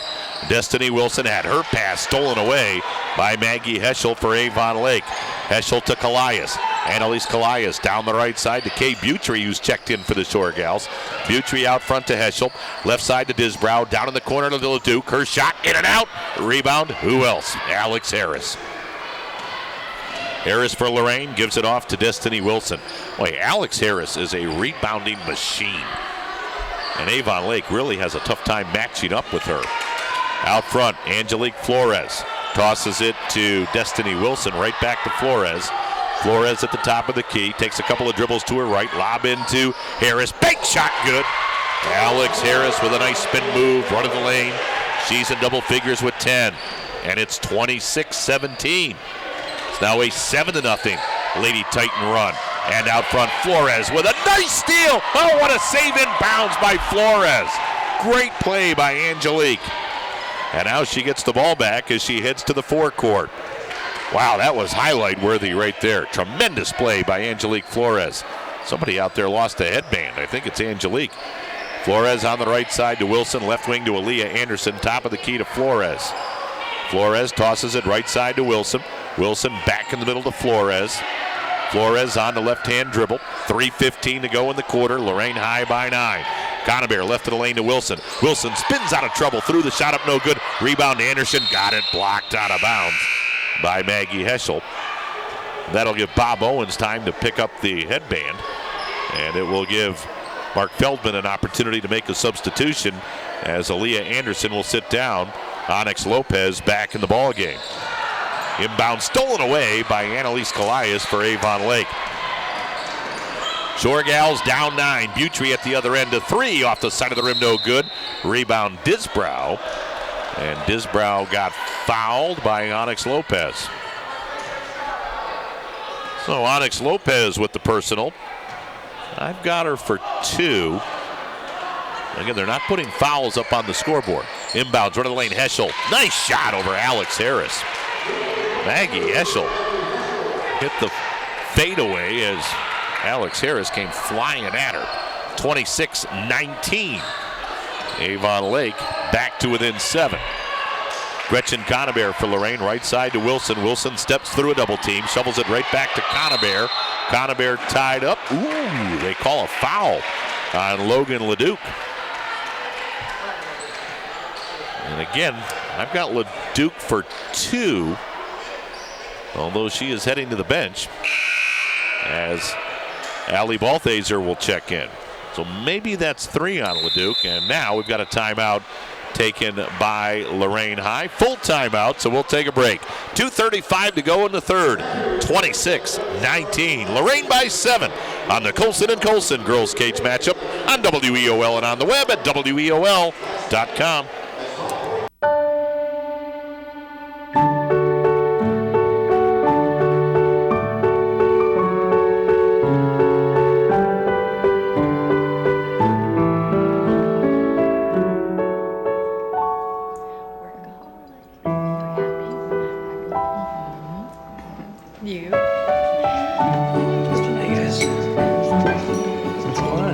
Destiny Wilson had her pass stolen away by Maggie Heschel for Avon Lake. Heschel to Callias. Annalise Callias down the right side to Kay Butry, who's checked in for the Shore Gals. Butry out front to Heschel. Left side to Disbrow. Down in the corner to Leduc. Her shot in and out. Rebound. Who else? Alex Harris. Harris for Lorain gives it off to Destiny Wilson. Boy, Alex Harris is a rebounding machine. And Avon Lake really has a tough time matching up with her. Out front, Angelique Flores tosses it to Destiny Wilson, right back to Flores. Flores at the top of the key, takes a couple of dribbles to her right, lob into Harris. Big shot, good. Alex Harris with a nice spin move, run of the lane. She's in double figures with 10. And it's 26-17. It's now a 7-0 Lady Titan run. And out front, Flores with a nice steal. Oh, what a save inbounds by Flores. Great play by Angelique. And now she gets the ball back as she heads to the forecourt. Wow, that was highlight worthy right there. Tremendous play by Angelique Flores. Somebody out there lost a headband. I think it's Angelique. Flores on the right side to Wilson, left wing to Aaliyah Anderson, top of the key to Flores. Flores tosses it right side to Wilson. Wilson back in the middle to Flores. Flores on the left-hand dribble. 3:15 to go in the quarter. Lorain high by 9. Conover left of the lane to Wilson. Wilson spins out of trouble. Threw the shot up, no good. Rebound to Anderson. Got it blocked out of bounds by Maggie Heschel. That'll give Bob Owens time to pick up the headband. And it will give Mark Feldman an opportunity to make a substitution as Aaliyah Anderson will sit down. Onyx Lopez back in the ball game. Inbound stolen away by Annalise Callias for Avon Lake. Shore Gals down 9. Butry at the other end to 3 off the side of the rim, no good. Rebound Disbrow. And Disbrow got fouled by Onyx Lopez. So Onyx Lopez with the personal. I've got her for 2. Again, they're not putting fouls up on the scoreboard. Inbounds, run of the lane, Heschel. Nice shot over Alex Harris. Maggie Heschel hit the fadeaway as Alex Harris came flying at her. 26-19. Avon Lake back to within 7. Gretchen Conover for Lorain, right side to Wilson. Wilson steps through a double team, shovels it right back to Conover. Conover tied up. Ooh, they call a foul on Logan Leduc. And again, I've got Leduc for 2, although she is heading to the bench as Allie Balthaser will check in. So maybe that's 3 on Leduc, and now we've got a timeout taken by Lorain High. Full timeout, so we'll take a break. 2:35 to go in the third. 26-19. Lorain by 7 on the Colson & Colson Girls Cage matchup on WEOL and on the web at WEOL.com.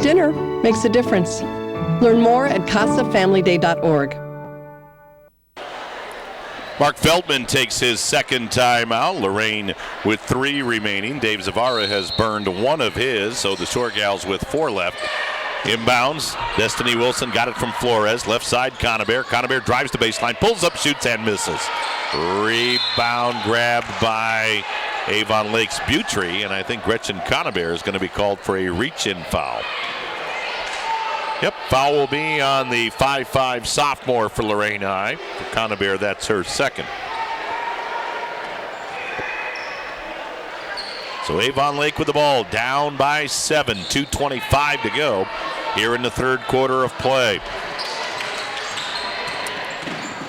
Dinner makes a difference. Learn more at CasaFamilyDay.org. Mark Feldman takes his second timeout. Lorain with 3 remaining. Dave Zavara has burned 1 of his, so the Shore Gals with 4 left. Inbounds, Destiny Wilson got it from Flores. Left side, Conover. Conover drives the baseline, pulls up, shoots, and misses. Rebound grabbed by Avon Lake's Butry, and I think Gretchen Conover is going to be called for a reach-in foul. Yep, foul will be on the 5'5" sophomore for Lorain High. For Conover, that's her second. So Avon Lake with the ball, down by 7, 2:25 to go here in the third quarter of play.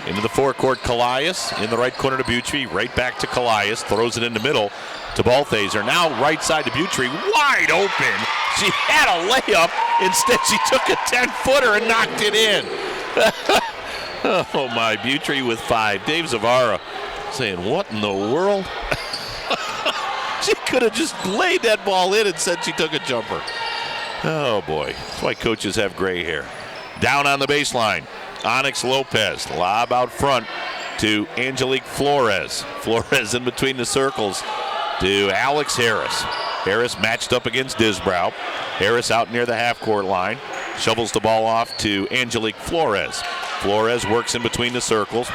Into the forecourt, Callias in the right corner to Butry, right back to Callias, throws it in the middle to Balthaser. Now right side to Butry, wide open. She had a layup, instead she took a 10-footer and knocked it in. Oh my, Butry with 5. Dave Zavara saying, what in the world? She could have just laid that ball in and said she took a jumper. Oh boy, that's why coaches have gray hair. Down on the baseline, Onyx Lopez, lob out front to Angelique Flores. Flores in between the circles to Alex Harris. Harris matched up against Disbrow. Harris out near the half-court line. Shovels the ball off to Angelique Flores. Flores works in between the circles.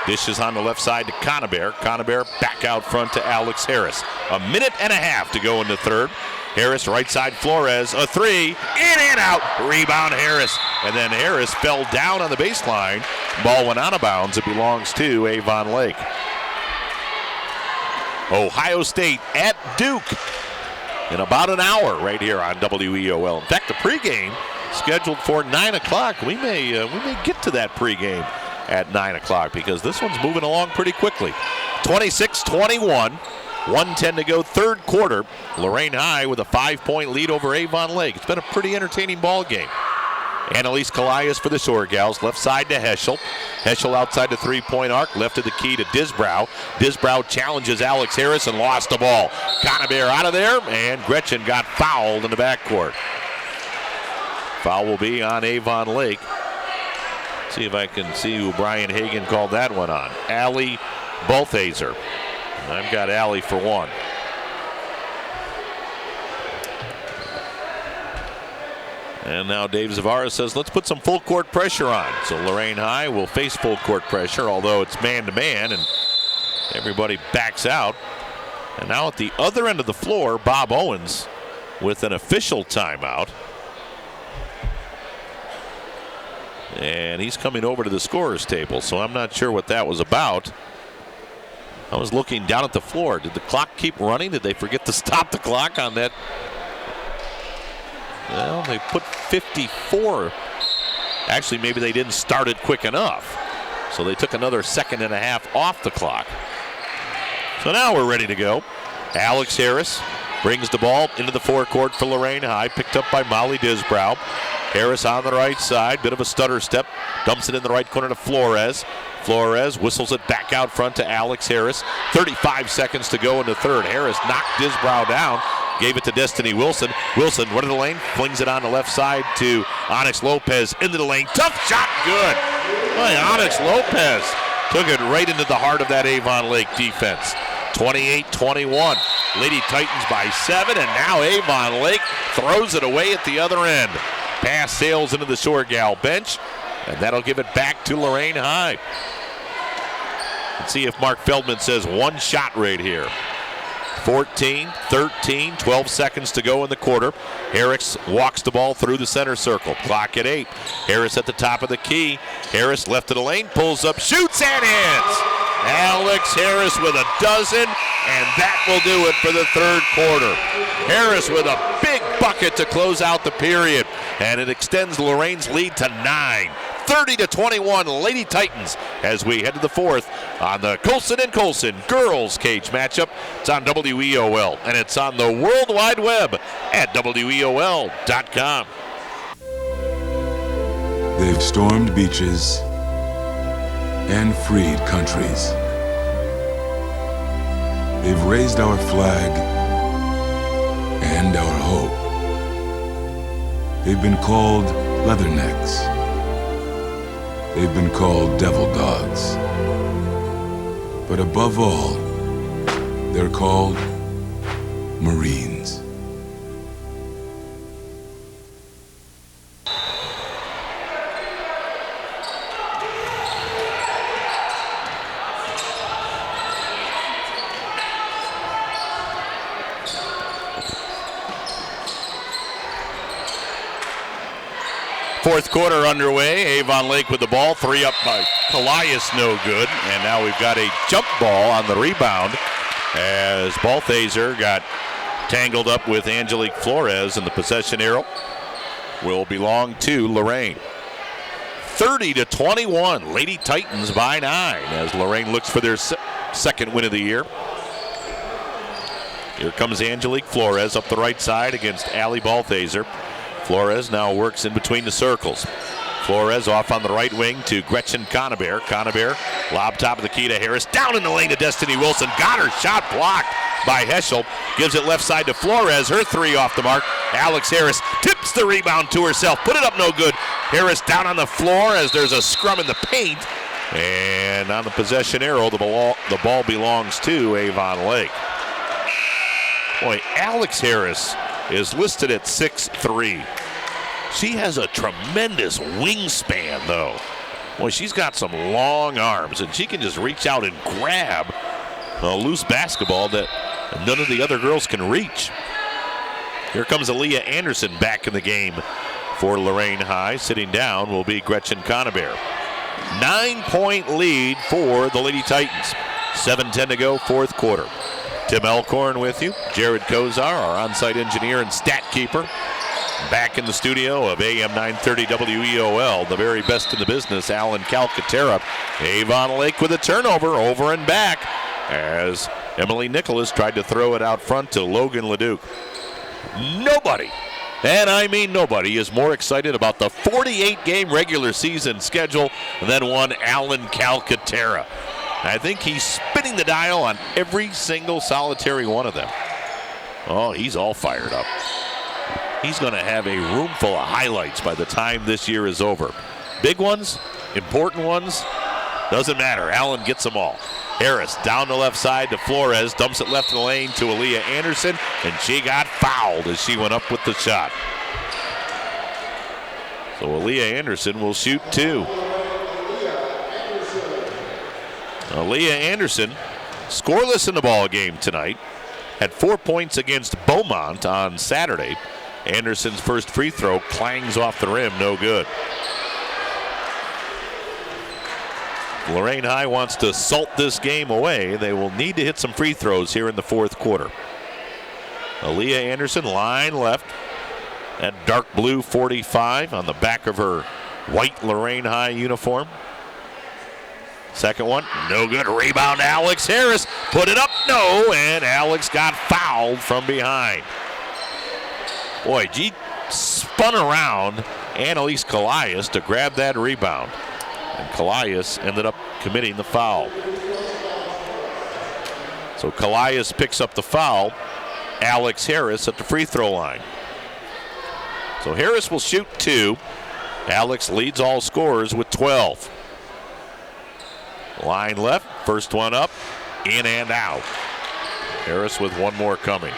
Dishes on the left side to Conover. Conover back out front to Alex Harris. 1.5 minutes to go in the third. Harris right side, Flores, a 3, in and out. Rebound Harris. And then Harris fell down on the baseline. Ball went out of bounds. It belongs to Avon Lake. Ohio State at Duke in about an hour right here on WEOL. In fact, the pregame scheduled for 9 o'clock. We may get to that pregame at 9 o'clock because this one's moving along pretty quickly. 26-21, 1:10 to go, third quarter. Lorain High with a 5-point lead over Avon Lake. It's been a pretty entertaining ball game. Annalise Calias for the Shore Gals, left side to Heschel. Heschel outside the three-point arc, left of the key to Disbrow. Disbrow challenges Alex Harris and lost the ball. Conabear out of there, and Gretchen got fouled in the backcourt. Foul will be on Avon Lake. See if I can see who Brian Hagan called that one on. Allie Balthaser. I've got Allie for one. And now Dave Zavara says, let's put some full court pressure on. So Lorain High will face full court pressure, although it's man-to-man, and everybody backs out. And now at the other end of the floor, Bob Owens with an official timeout. And he's coming over to the scorer's table, so I'm not sure what that was about. I was looking down at the floor. Did the clock keep running? Did they forget to stop the clock on that? Well, they put 54. Actually, maybe they didn't start it quick enough. So they took another second and a half off the clock. So now we're ready to go. Alex Harris brings the ball into the forecourt for Lorain High, picked up by Molly Disbrow. Harris on the right side, bit of a stutter step, dumps it in the right corner to Flores. Flores whistles it back out front to Alex Harris. 35 seconds to go in the third. Harris knocked Disbrow down, gave it to Destiny Wilson. Wilson, run to the lane, flings it on the left side to Onyx Lopez into the lane. Tough shot, good. Boy, Onyx Lopez took it right into the heart of that Avon Lake defense. 28-21. Lady Titans by 7, and now Avon Lake throws it away at the other end. Pass sails into the Shore Gal bench, and that'll give it back to Lorain High. Let's see if Mark Feldman says one shot right here. 14, 13, 12 seconds to go in the quarter. Harris walks the ball through the center circle. Clock at 8. Harris at the top of the key. Harris left of the lane, pulls up, shoots, and hits. Alex Harris with a dozen, and that will do it for the third quarter. Harris with a big bucket to close out the period, and it extends Lorain's lead to 9. 30-21, Lady Titans as we head to the fourth on the Colson and Colson girls cage matchup. It's on WEOL, and it's on the World Wide Web at WEOL.com. They've stormed beaches and freed countries. They've raised our flag and our hope. They've been called leathernecks. They've been called devil dogs. But above all, they're called Marines. Fourth quarter underway. Avon Lake with the ball. 3 up by Calias, no good. And now we've got a jump ball on the rebound as Balthaser got tangled up with Angelique Flores, and the possession arrow will belong to Lorain. 30-21. Lady Titans by 9 as Lorain looks for their second win of the year. Here comes Angelique Flores up the right side against Allie Balthaser. Flores now works in between the circles. Flores off on the right wing to Gretchen Conabear. Conabear, lob top of the key to Harris. Down in the lane to Destiny Wilson. Got her shot blocked by Heschel. Gives it left side to Flores. Her 3 off the mark. Alex Harris tips the rebound to herself. Put it up no good. Harris down on the floor as there's a scrum in the paint. And on the possession arrow, the ball belongs to Avon Lake. Boy, Alex Harris is listed at 6'3". She has a tremendous wingspan, though. Boy, she's got some long arms, and she can just reach out and grab a loose basketball that none of the other girls can reach. Here comes Aaliyah Anderson back in the game for Lorain High. Sitting down will be Gretchen Conabear. 9-point lead for the Lady Titans. 7:10 to go, fourth quarter. Tim Elkhorn with you. Jared Kozar, our on-site engineer and stat keeper. Back in the studio of AM 930 WEOL, the very best in the business, Alan Calcaterra. Avon Lake with a turnover over and back as Emily Nicholas tried to throw it out front to Logan Leduc. Nobody, and I mean nobody, is more excited about the 48-game regular season schedule than one Alan Calcaterra. I think he's spinning the dial on every single solitary one of them. Oh, he's all fired up. He's going to have a room full of highlights by the time this year is over. Big ones, important ones, doesn't matter. Allen gets them all. Harris down the left side to Flores, dumps it left in the lane to Aaliyah Anderson, and she got fouled as she went up with the shot. So Aaliyah Anderson will shoot 2. Aaliyah Anderson, scoreless in the ball game tonight, had 4 points against Beaumont on Saturday. Anderson's first free throw clangs off the rim, no good. Lorain High wants to salt this game away. They will need to hit some free throws here in the fourth quarter. Aaliyah Anderson, line left. That dark blue 45 on the back of her white Lorain High uniform. Second one, no good. Rebound, Alex Harris. Put it up, no, and Alex got fouled from behind. Boy, she spun around Annalise Callias to grab that rebound. And Callias ended up committing the foul. So Callias picks up the foul. Alex Harris at the free throw line. So Harris will shoot 2. Alex leads all scorers with 12. Line left, first one up, in and out. Harris with one more coming.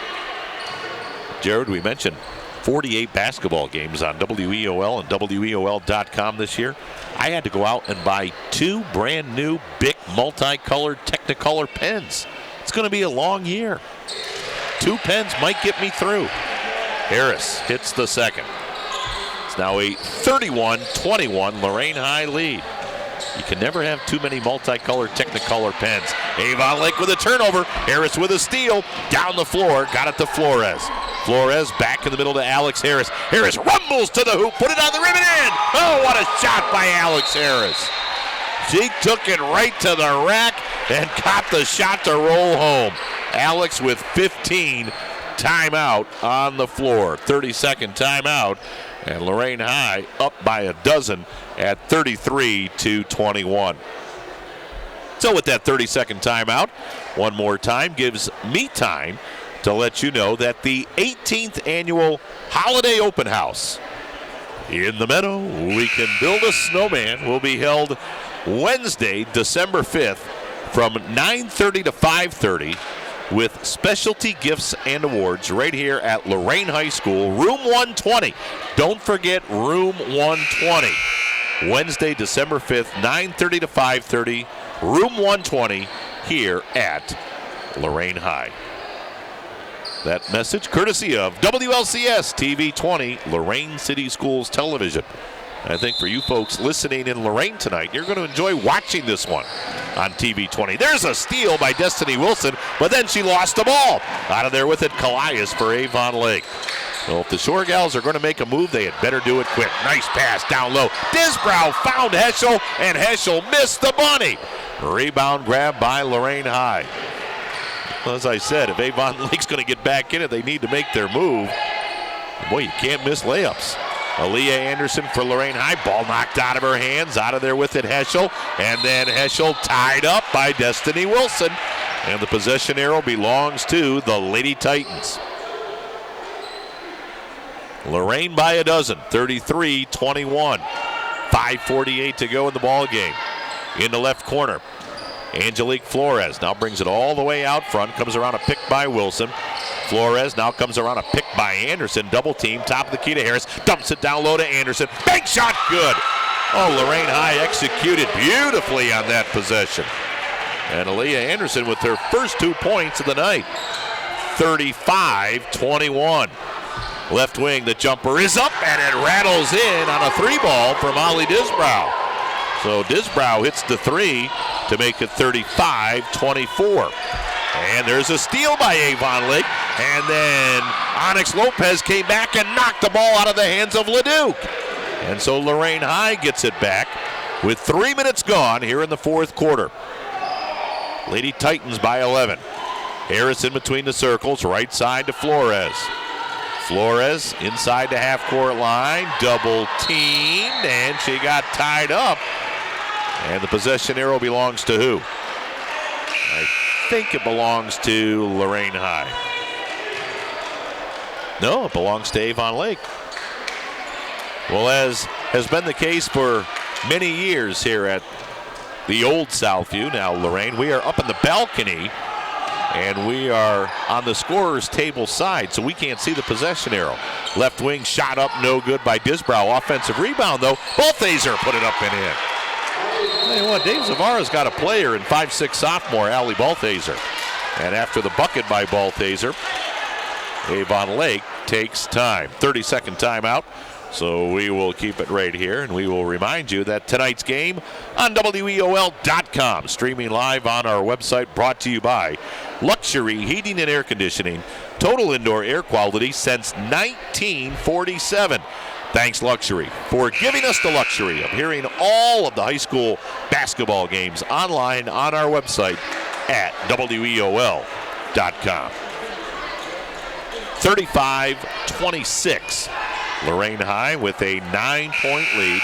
Jared, we mentioned 48 basketball games on WEOL and WEOL.com this year. I had to go out and buy 2 brand new Bic multicolored Technicolor pens. It's going to be a long year. 2 pens might get me through. Harris hits the second. It's now a 31-21 Lorain High lead. You can never have too many multicolored Technicolor pens. Avon Lake with a turnover. Harris with a steal. Down the floor. Got it to Flores. Flores back in the middle to Alex Harris. Harris rumbles to the hoop. Put it on the rim and in. Oh, what a shot by Alex Harris. She took it right to the rack and got the shot to roll home. Alex with 15. Timeout on the floor. 30-second timeout. And Lorain High up by a dozen at 33-21. So with that 30-second timeout, one more time gives me time to let you know that the 18th annual Holiday Open House in the Meadow, We Can Build a Snowman, will be held Wednesday, December 5th from 9:30 to 5:30 with specialty gifts and awards right here at Lorain High School, room 120. Don't forget room 120. Wednesday, December 5th, 9:30 to 5:30, room 120 here at Lorain High. That message courtesy of WLCS TV 20, Lorain City Schools Television. I think for you folks listening in Lorain tonight, you're going to enjoy watching this one on TV 20. There's a steal by Destiny Wilson, but then she lost the ball. Out of there with it, Callias for Avon Lake. Well, if the Shore Gals are going to make a move, they had better do it quick. Nice pass down low. Disbrow found Heschel, and Heschel missed the bunny. Rebound grab by Lorain High. Well, as I said, if Avon Lake's going to get back in it, they need to make their move. Boy, you can't miss layups. Aaliyah Anderson for Lorain High. Ball knocked out of her hands. Out of there with it, Heschel. And then Heschel tied up by Destiny Wilson. And the possession arrow belongs to the Lady Titans. Lorain by a dozen, 33-21. 5:48 to go in the ball game. In the left corner, Angelique Flores now brings it all the way out front. Comes around a pick by Wilson. Flores now comes around a pick by Anderson. Double team, top of the key to Harris. Dumps it down low to Anderson. Bank shot, good. Oh, Lorain High executed beautifully on that possession. And Aaliyah Anderson with her first 2 points of the night. 35-21. Left wing, the jumper is up, and it rattles in on a 3-ball from Ollie Disbrow. So Disbrow hits the 3 to make it 35-24. And there's a steal by Avon Lake. And then Onyx Lopez came back and knocked the ball out of the hands of Leduc. And so Lorain High gets it back with 3 minutes gone here in the fourth quarter. Lady Titans by 11. Harris in between the circles, right side to Flores. Flores inside the half-court line, double teamed, and she got tied up. And the possession arrow belongs to who? I think it belongs to Lorain High. No, it belongs to Avon Lake. Well, as has been the case for many years here at the old Southview, now Lorain, we are up in the balcony. And we are on the scorer's table side, so we can't see the possession arrow. Left wing shot up, no good by Disbrow. Offensive rebound, though. Balthaser put it up and in. Tell you what, Dave Zavara's got a player in 5'6" sophomore, Allie Balthaser. And after the bucket by Balthaser, Avon Lake takes time. 30-second timeout. So we will keep it right here, and we will remind you that tonight's game on WEOL.com, streaming live on our website, brought to you by Luxury Heating and Air Conditioning, total indoor air quality since 1947. Thanks, Luxury, for giving us the luxury of hearing all of the high school basketball games online on our website at WEOL.com. 35-26. Lorain High with a 9-point lead.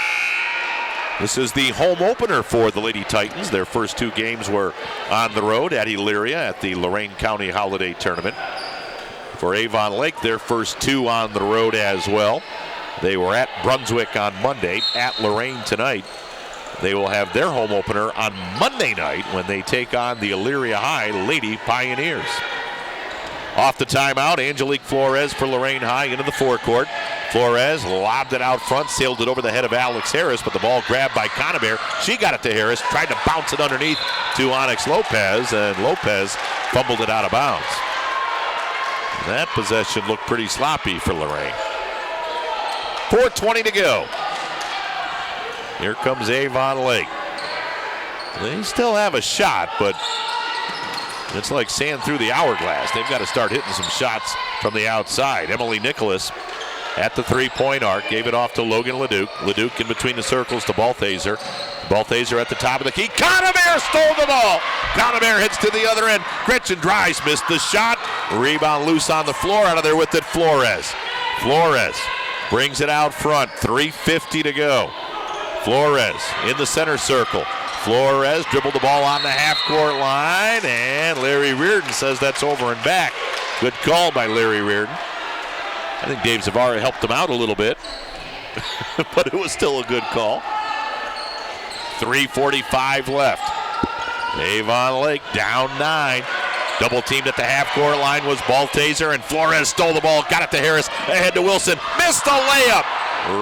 This is the home opener for the Lady Titans. Their first two games were on the road at Elyria at the Lorain County Holiday Tournament. For Avon Lake, their first two on the road as well. They were at Brunswick on Monday, at Lorain tonight. They will have their home opener on Monday night when they take on the Elyria High Lady Pioneers. Off the timeout, Angelique Flores for Lorain High into the forecourt. Flores lobbed it out front, sailed it over the head of Alex Harris, but the ball grabbed by Conover. She got it to Harris, tried to bounce it underneath to Onyx Lopez, and Lopez fumbled it out of bounds. That possession looked pretty sloppy for Lorain. 4:20 to go. Here comes Avon Lake. They still have a shot, but it's like sand through the hourglass. They've got to start hitting some shots from the outside. Emily Nicholas at the three-point arc, gave it off to Logan Leduc. Leduc in between the circles to Balthaser. Balthaser at the top of the key. Conover stole the ball. Conover hits to the other end. Gretchen Dries missed the shot. Rebound loose on the floor. Out of there with it, Flores. Flores brings it out front. 3:50 to go. Flores in the center circle. Flores dribbled the ball on the half-court line, and Larry Reardon says that's over and back. Good call by Larry Reardon. I think Dave Zavara helped him out a little bit, but it was still a good call. 3:45 left. Avon Lake down 9. Double teamed at the half-court line was Balthaser, and Flores stole the ball, got it to Harris, ahead to Wilson, missed the layup.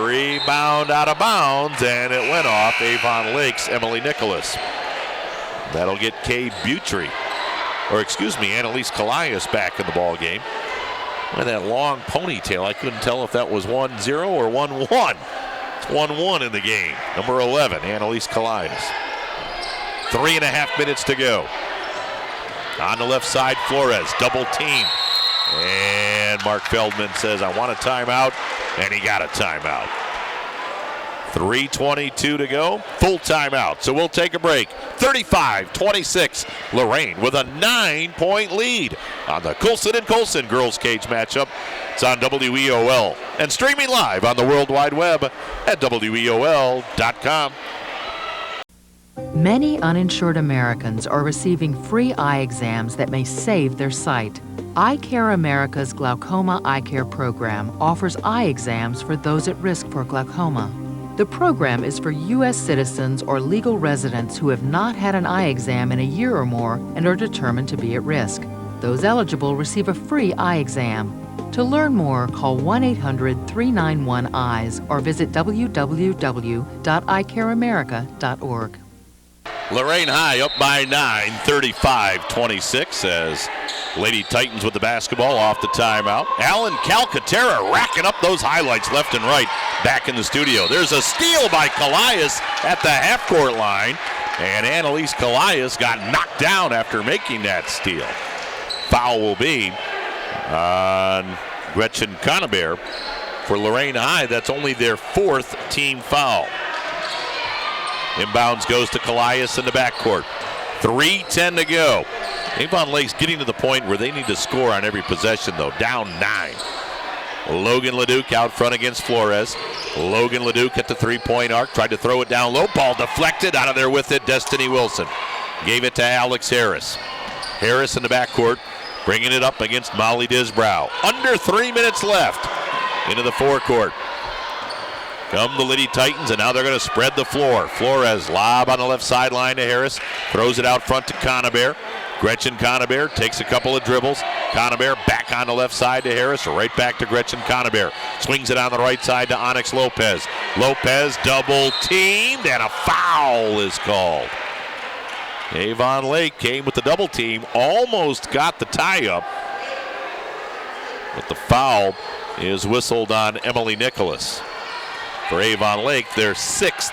Rebound out of bounds, and it went off Avon Lake's Emily Nicholas. That'll get Annalise Callias back in the ball game. With that long ponytail, I couldn't tell if that was 1-0 or 1-1. It's 1-1 in the game. Number 11, Annalise Callias. 3.5 minutes to go. On the left side, Flores, double team. And Mark Feldman says, I want a timeout, and he got a timeout. 3:22 to go, full timeout. So we'll take a break. 35-26, Lorain with a 9-point lead on the Coulson and Coulson girls cage matchup. It's on WEOL and streaming live on the World Wide Web at WEOL.com. Many uninsured Americans are receiving free eye exams that may save their sight. Eye Care America's Glaucoma Eye Care program offers eye exams for those at risk for glaucoma. The program is for U.S. citizens or legal residents who have not had an eye exam in a year or more and are determined to be at risk. Those eligible receive a free eye exam. To learn more, call 1-800-391-EYES or visit www.eyecareamerica.org. Lorain High up by 9, 35-26 as Lady Titans with the basketball off the timeout. Alan Calcaterra racking up those highlights left and right back in the studio. There's a steal by Callias at the half-court line, and Annalise Callias got knocked down after making that steal. foul will be on Gretchen Conover. For Lorain High, that's only their 4th team foul. Inbounds goes to Callias in the backcourt. 3:10 to go. Avon Lake's getting to the point where they need to score on every possession, though. Down 9. Logan Leduc out front against Flores. Logan Leduc at the 3-point arc. Tried to throw it down low. Ball deflected. Out of there with it, Destiny Wilson. Gave it to Alex Harris. Harris in the backcourt, bringing it up against Molly Disbrow. Under 3 minutes left. Into the forecourt. Come the Lady Titans, and now they're going to spread the floor. Flores lob on the left sideline to Harris. Throws it out front to Conover. Gretchen Conover takes a couple of dribbles. Conover back on the left side to Harris. Right back to Gretchen Conover. Swings it on the right side to Onyx Lopez. Lopez double teamed, and a foul is called. Avon Lake came with the double team. Almost got the tie up. But the foul is whistled on Emily Nicholas. For Avon Lake, their 6th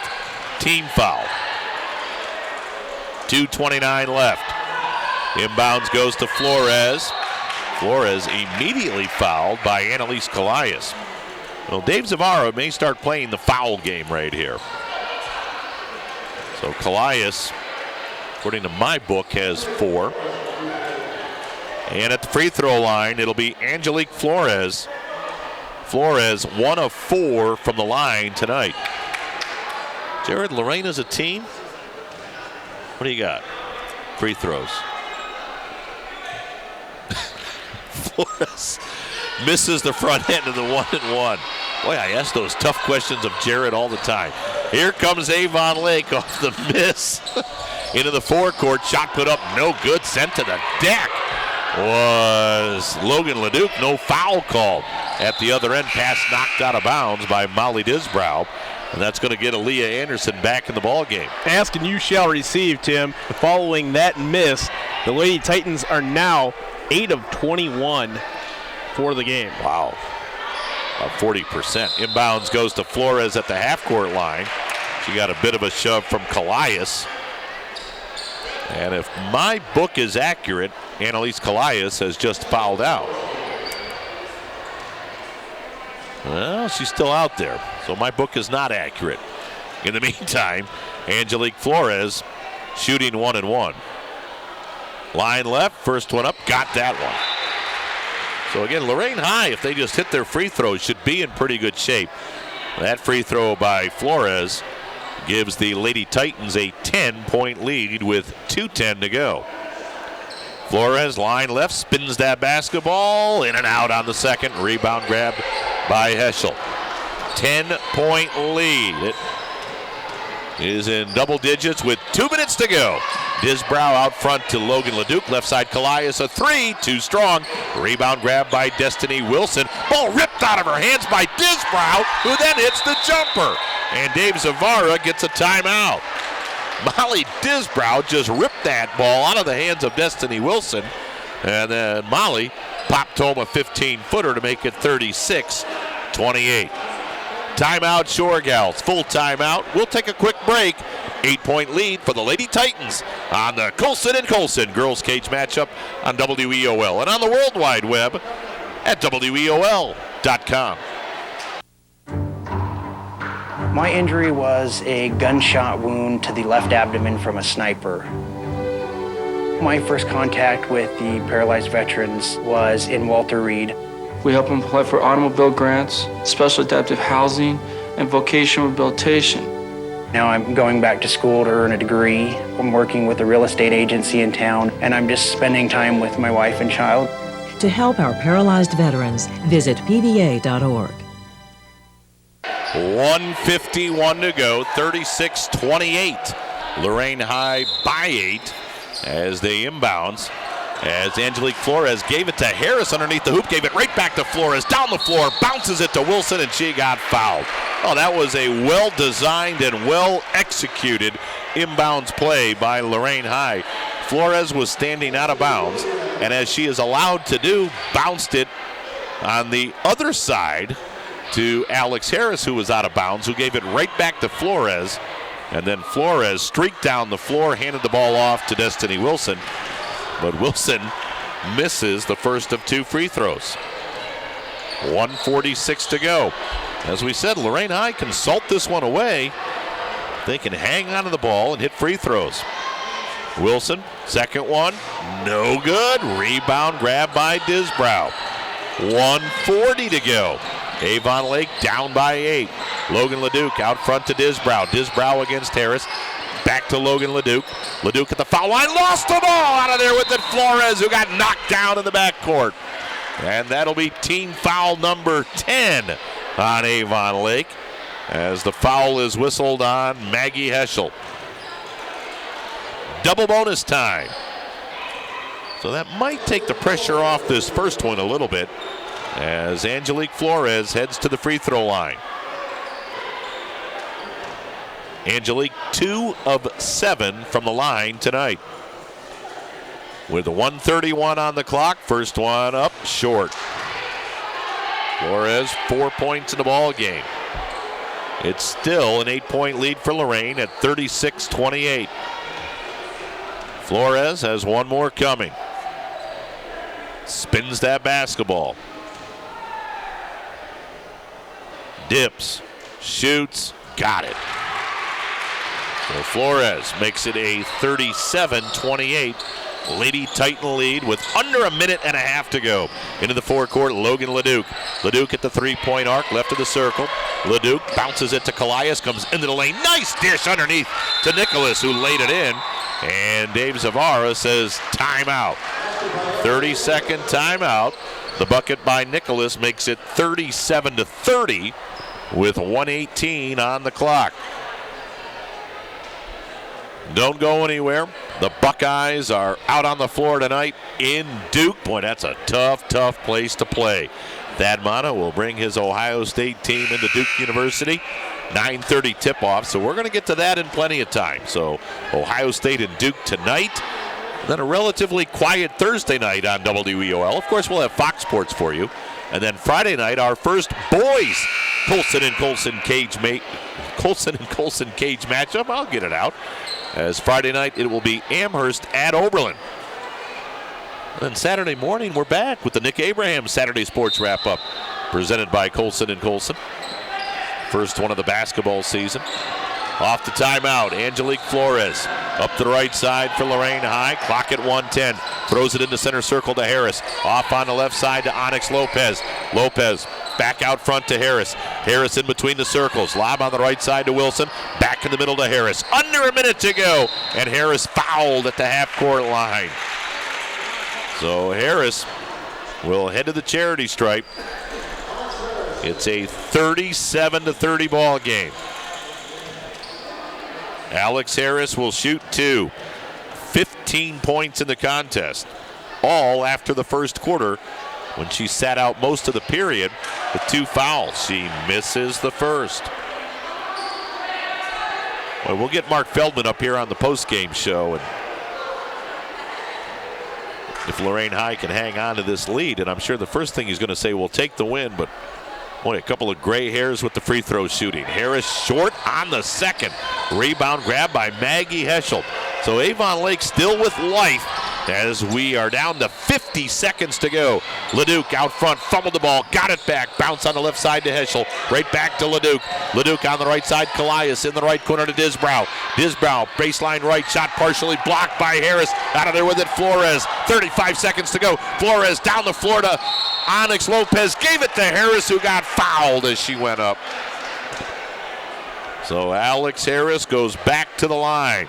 team foul. 2:29 left. Inbounds goes to Flores. Flores immediately fouled by Annalise Callias. Well, Dave Zavara may start playing the foul game right here. So Callias, according to my book, has 4. And at the free throw line, it'll be Angelique Flores. Flores, 1 of 4 from the line tonight. Jared, Lorain as a team? What do you got? Free throws. Flores misses the front end of the 1-and-1. Boy, I ask those tough questions of Jared all the time. Here comes Avon Lake off the miss. Into the forecourt, shot put up, no good, sent to the deck. Was Logan Leduc, no foul called. At the other end, pass knocked out of bounds by Molly Disbrow. And that's going to get Aaliyah Anderson back in the ball game. Ask and you shall receive, Tim. Following that miss, the Lady Titans are now 8 of 21 for the game. Wow. About 40%. Inbounds goes to Flores at the half-court line. She got a bit of a shove from Callias. And if my book is accurate, Annalise Callias has just fouled out. Well, she's still out there, so my book is not accurate. In the meantime, Angelique Flores shooting 1-and-1. Line left, first one up, got that one. So again, Lorain High, if they just hit their free throws, should be in pretty good shape. That free throw by Flores gives the Lady Titans a 10-point lead with 2:10 to go. Flores, line left, spins that basketball, in and out on the second. Rebound grabbed by Heschel. 10-point lead. It is in double digits with 2 minutes to go. Disbrow out front to Logan Leduc. Left side Callias, a 3, too strong. Rebound grab by Destiny Wilson. Ball ripped out of her hands by Disbrow, who then hits the jumper. And Dave Zavara gets a timeout. Molly Disbrow just ripped that ball out of the hands of Destiny Wilson. And then Molly popped home a 15-footer to make it 36-28. Timeout, Shore Gals. Full timeout. We'll take a quick break. 8-point lead for the Lady Titans on the Colson and Colson girls cage matchup on WEOL and on the World Wide Web at WEOL.com. My injury was a gunshot wound to the left abdomen from a sniper. My first contact with the paralyzed veterans was in Walter Reed. We help them apply for automobile grants, special adaptive housing, and vocational rehabilitation. Now I'm going back to school to earn a degree. I'm working with a real estate agency in town, and I'm just spending time with my wife and child. To help our paralyzed veterans, visit pva.org. 1:51 to go, 36-28. Lorain High by 8 as they inbounds. As Angelique Flores gave it to Harris underneath the hoop, gave it right back to Flores, down the floor, bounces it to Wilson, and she got fouled. Oh, that was a well-designed and well-executed inbounds play by Lorain High. Flores was standing out of bounds, and as she is allowed to do, bounced it on the other side to Alex Harris, who was out of bounds, who gave it right back to Flores. And then Flores streaked down the floor, handed the ball off to Destiny Wilson. But Wilson misses the first of 2 free throws. 1:46 to go. As we said, Lorain High can salt this one away. They can hang on to the ball and hit free throws. Wilson, second one, no good. Rebound grab by Disbrow. 1:40 to go. Avon Lake down by 8. Logan Leduc out front to Disbrow. Disbrow against Harris. Back to Logan Leduc. Leduc at the foul line, lost the ball. Out of there with it, Flores, who got knocked down in the backcourt. And that'll be team foul number 10 on Avon Lake as the foul is whistled on Maggie Heschel. Double bonus time. So that might take the pressure off this first one a little bit as Angelique Flores heads to the free throw line. Angelique 2 of 7 from the line tonight. With 1:31 on the clock, first one up short. Flores 4 points in the ball game. It's still an 8-point lead for Lorain at 36-28. Flores has one more coming. Spins that basketball. Dips, shoots, got it. So Flores makes it a 37-28 Lady Titan lead with under a minute and a half to go. Into the forecourt, Logan Leduc. Leduc at the three-point arc, left of the circle. Leduc bounces it to Callias, comes into the lane. Nice dish underneath to Nicholas, who laid it in. And Dave Zavara says timeout. 30-second timeout. The bucket by Nicholas makes it 37-30 with 1:18 on the clock. Don't go anywhere. The Buckeyes are out on the floor tonight in Duke. Boy, that's a tough, tough place to play. Thad Matta will bring his Ohio State team into Duke University. 9:30 tip-off, so we're going to get to that in plenty of time. So Ohio State and Duke tonight. Then a relatively quiet Thursday night on WEOL. Of course, we'll have Fox Sports for you. And then Friday night, our first boys Colson and Colson cage matchup. I'll get it out. As Friday night, it will be Amherst at Oberlin. And then Saturday morning, we're back with the Nick Abraham Saturday Sports Wrap-Up, presented by Colson and Colson. First one of the basketball season. Off the timeout, Angelique Flores up the right side for Lorain High. Clock at 1:10. Throws it into center circle to Harris. Off on the left side to Onyx Lopez. Lopez back out front to Harris. Harris in between the circles. Lob on the right side to Wilson. Back in the middle to Harris. Under a minute to go. And Harris fouled at the half-court line. So Harris will head to the charity stripe. It's a 37-30 ball game. Alex Harris will shoot 2. 15 points in the contest. All after the first quarter when she sat out most of the period with 2 fouls. She misses the first. Well, we'll get Mark Feldman up here on the postgame show. And if Lorain High can hang on to this lead, and I'm sure the first thing he's going to say, we'll take the win, but boy, a couple of gray hairs with the free throw shooting. Harris short on the second. Rebound grab by Maggie Heschel. So Avon Lake still with life as we are down to 50 seconds to go. Leduc out front, fumbled the ball, got it back. Bounce on the left side to Heschel. Right back to Leduc. Leduc on the right side, Callias in the right corner to Disbrow. Disbrow, baseline right, shot partially blocked by Harris. Out of there with it, Flores. 35 seconds to go. Flores down the floor to Onyx Lopez, gave it to Harris, who got fouled as she went up. So Alex Harris goes back to the line.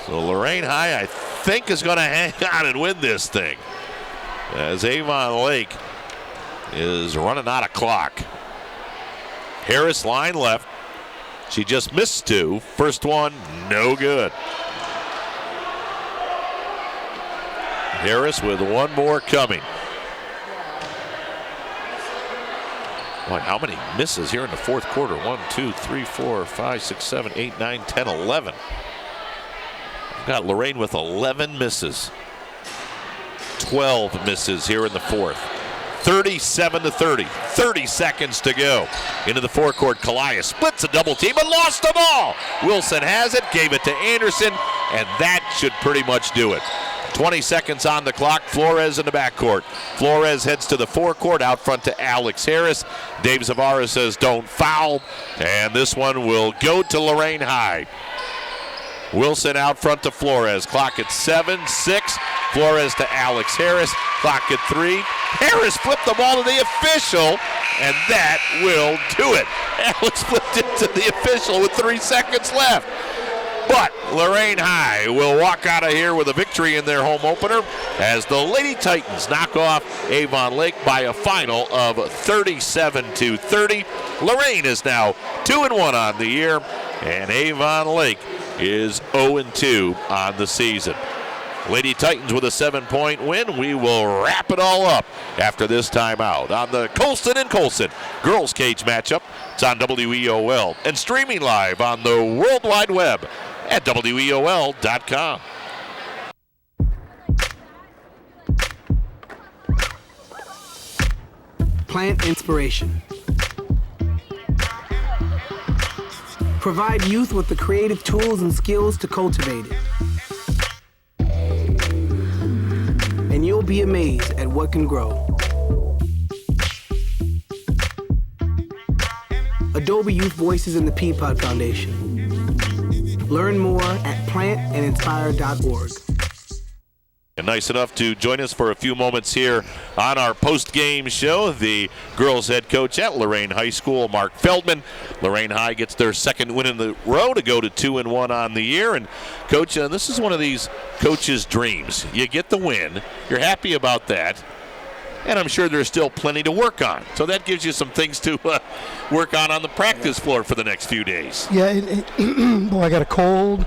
So Lorain High, I think, is going to hang on and win this thing, as Avon Lake is running out of clock. Harris line left. She just missed 2. First one, no good. Harris with one more coming. Boy, how many misses here in the fourth quarter? 1, 2, 3, 4, 5, 6, 7, 8, 9, 10, 11. We've got Lorain with 11 misses. 12 misses here in the fourth. 37-30. 30 seconds to go. Into the forecourt, Callias splits a double team and lost the ball. Wilson has it, gave it to Anderson, and that should pretty much do it. 20 seconds on the clock. Flores in the backcourt. Flores heads to the forecourt, out front to Alex Harris. Dave Zavara says don't foul, and this one will go to Lorain High. Wilson out front to Flores. Clock at 7-6. Flores to Alex Harris. Clock at 3. Harris flipped the ball to the official, and that will do it. Alex flipped it to the official with 3 seconds left. But Lorain High will walk out of here with a victory in their home opener as the Lady Titans knock off Avon Lake by a final of 37-30. Lorain is now 2-1 on the year, and Avon Lake is 0-2 on the season. Lady Titans with a 7-point win. We will wrap it all up after this timeout on the Colston and Colson Girls Cage matchup. It's on WEOL and streaming live on the World Wide Web at WEOL.com. Plant inspiration. Provide youth with the creative tools and skills to cultivate it. And you'll be amazed at what can grow. Adobe Youth Voices in the Peapod Foundation. Learn more at plantandinspire.org. And nice enough to join us for a few moments here on our post-game show, the girls' head coach at Lorain High School, Mark Feldman. Lorain High gets their second win in the row to go to 2-1 on the year. And Coach, this is one of these coaches' dreams. You get the win, you're happy about that, and I'm sure there's still plenty to work on. So that gives you some things to work on the practice floor for the next few days. Yeah, boy, I got a cold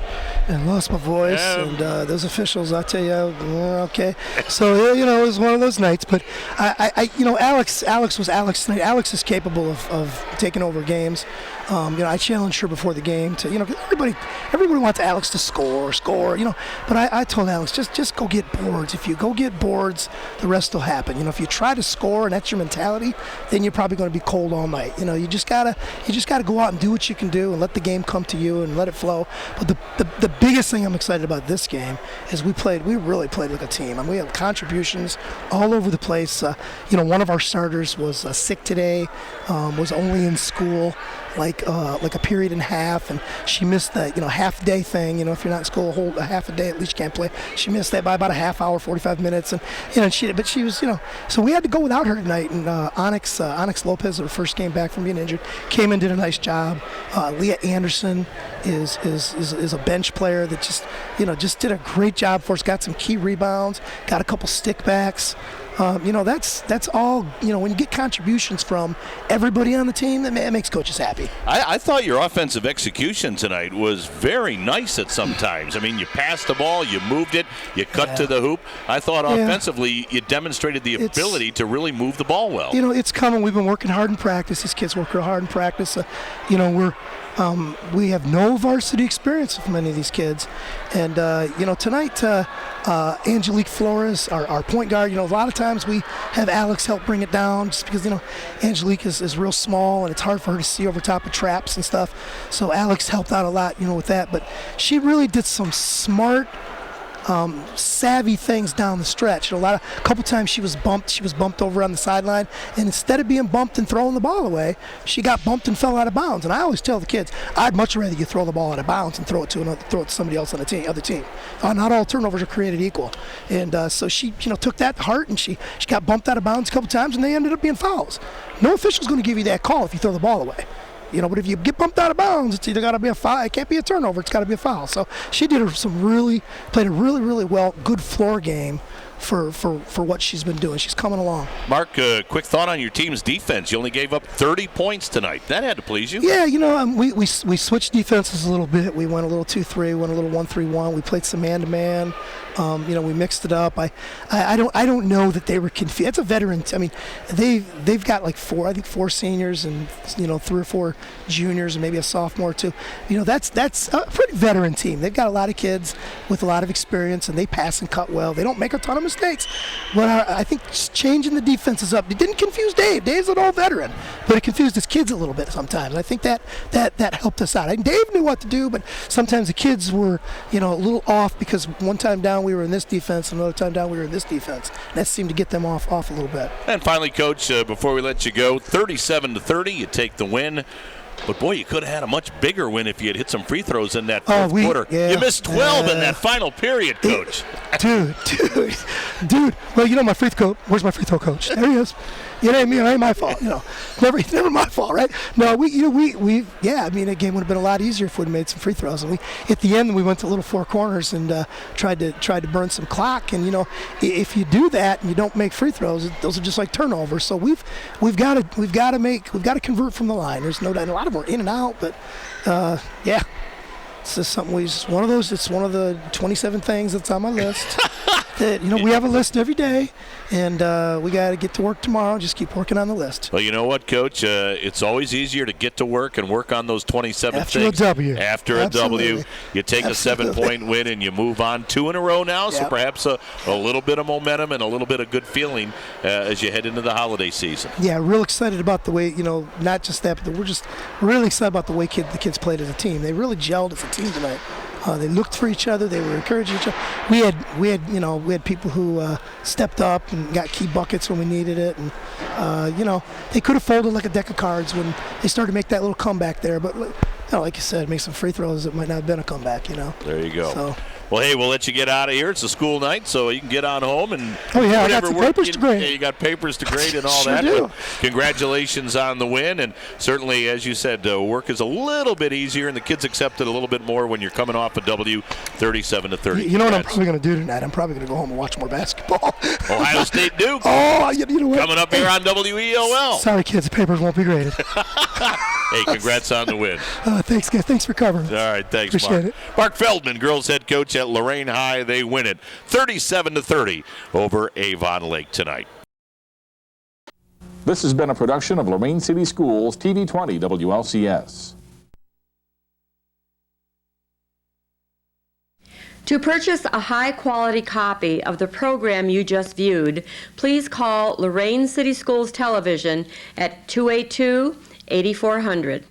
and lost my voice, and those officials, I'll tell you, okay. So, it was one of those nights, but Alex was Alex tonight. Alex is capable of taking over games. I challenged her before the game to, everybody wants Alex to score, but I told Alex, just go get boards. If you go get boards, the rest will happen. If you try to score and that's your mentality, then you're probably going to be cold all night. You just gotta go out and do what you can do and let the game come to you and let it flow. But the biggest thing I'm excited about this game is we really played like a team. We had contributions all over the place. One of our starters was sick today, was only in school like a period and a half, and she missed the half day thing. If you're not in school a half a day, at least you can't play. She missed that by about a half hour, 45 minutes, and she was so we had to go without her tonight. And Onyx Lopez, her first game back from being injured, came in, did a nice job. Leah Anderson is a bench player that just did a great job for us. Got some key rebounds, got a couple stickbacks. That's all. When you get contributions from everybody on the team, that makes coaches happy. I thought your offensive execution tonight was very nice at some times. You passed the ball, you moved it, you cut to the hoop. I thought offensively you demonstrated the ability to really move the ball well. It's coming. We've been working hard in practice. These kids work real hard in practice. We have no varsity experience with many of these kids. And, tonight, Angelique Flores, our point guard, a lot of times we have Alex help bring it down just because, Angelique is real small and it's hard for her to see over top of traps and stuff. So Alex helped out a lot, with that. But she really did some smart, savvy things down the stretch. A couple times she was bumped over on the sideline, and instead of being bumped and throwing the ball away, she got bumped and fell out of bounds. And I always tell the kids, I'd much rather you throw the ball out of bounds and throw it to somebody else on the other team. Not all turnovers are created equal. And so she took that to heart, and she got bumped out of bounds a couple times, and they ended up being fouls. No official's going to give you that call if you throw the ball away. But if you get bumped out of bounds, it's either got to be a foul. It can't be a turnover. It's got to be a foul. So she played a really, really well, good floor game for what she's been doing. She's coming along. Mark, quick thought on your team's defense. You only gave up 30 points tonight. That had to please you. Yeah, we switched defenses a little bit. We went a little 2-3, went a little 1-3-1. We played some man-to-man. We mixed it up. I don't know that they were confused. It's a veteran. They've got like four seniors and 3 or 4 juniors and maybe a sophomore too. That's a pretty veteran team. They've got a lot of kids with a lot of experience, and they pass and cut well. They don't make a ton of mistakes. But I think just changing the defenses up, it didn't confuse Dave. Dave's an old veteran, but it confused his kids a little bit sometimes. I think that helped us out. Dave knew what to do, but sometimes the kids were, a little off because one time down we were in this defense, another time down we were in this defense. And that seemed to get them off a little bit. And finally, Coach, before we let you go, 37-30, you take the win. But, boy, you could have had a much bigger win if you had hit some free throws in that fourth quarter. Yeah, you missed 12 in that final period, Coach. Dude. Well, my free throw. Where's my free throw coach? There he is. It ain't my fault. Never my fault, right? No, that game would have been a lot easier if we'd made some free throws. And at the end, we went to little four corners and tried to burn some clock. And if you do that and you don't make free throws, those are just like turnovers. So we've got to convert from the line. There's no doubt. A lot of them are in and out, but yeah. It's just something it's one of the 27 things that's on my list. That we have a list every day, and we got to get to work tomorrow. Just keep working on the list. Well, you know what, Coach? It's always easier to get to work and work on those 27 after things. After a W, you take a 7-point win and you move on 2 in a row now. So perhaps a little bit of momentum and a little bit of good feeling as you head into the holiday season. Yeah, real excited about the way not just that, but we're just really excited about the way the kids played as a team. They really gelled as a team tonight. They looked for each other. They were encouraging each other. We had people who stepped up and got key buckets when we needed it, and they could have folded like a deck of cards when they started to make that little comeback there. But like you said, make some free throws. It might not have been a comeback. There you go. So. Well, hey, we'll let you get out of here. It's a school night, so you can get on home and I got some papers to grade. Yeah, you got papers to grade and all sure that. Do. But congratulations on the win, and certainly, as you said, work is a little bit easier, and the kids accept it a little bit more when you're coming off a W, 37-30. You know what I'm probably going to do tonight? I'm probably going to go home and watch more basketball. Ohio State Duke. Oh, you know what? Coming up here on WEOL. Sorry, kids, the papers won't be graded. Hey, congrats on the win. Thanks, guys. Thanks for covering. All right, thanks, Appreciate Mark. it. Mark Feldman, girls head coach at Lorain High. They win it 37-30 over Avon Lake tonight. This has been a production of Lorain City Schools, TV 20 WLCS. To purchase a high-quality copy of the program you just viewed, please call Lorain City Schools Television at 282-8400.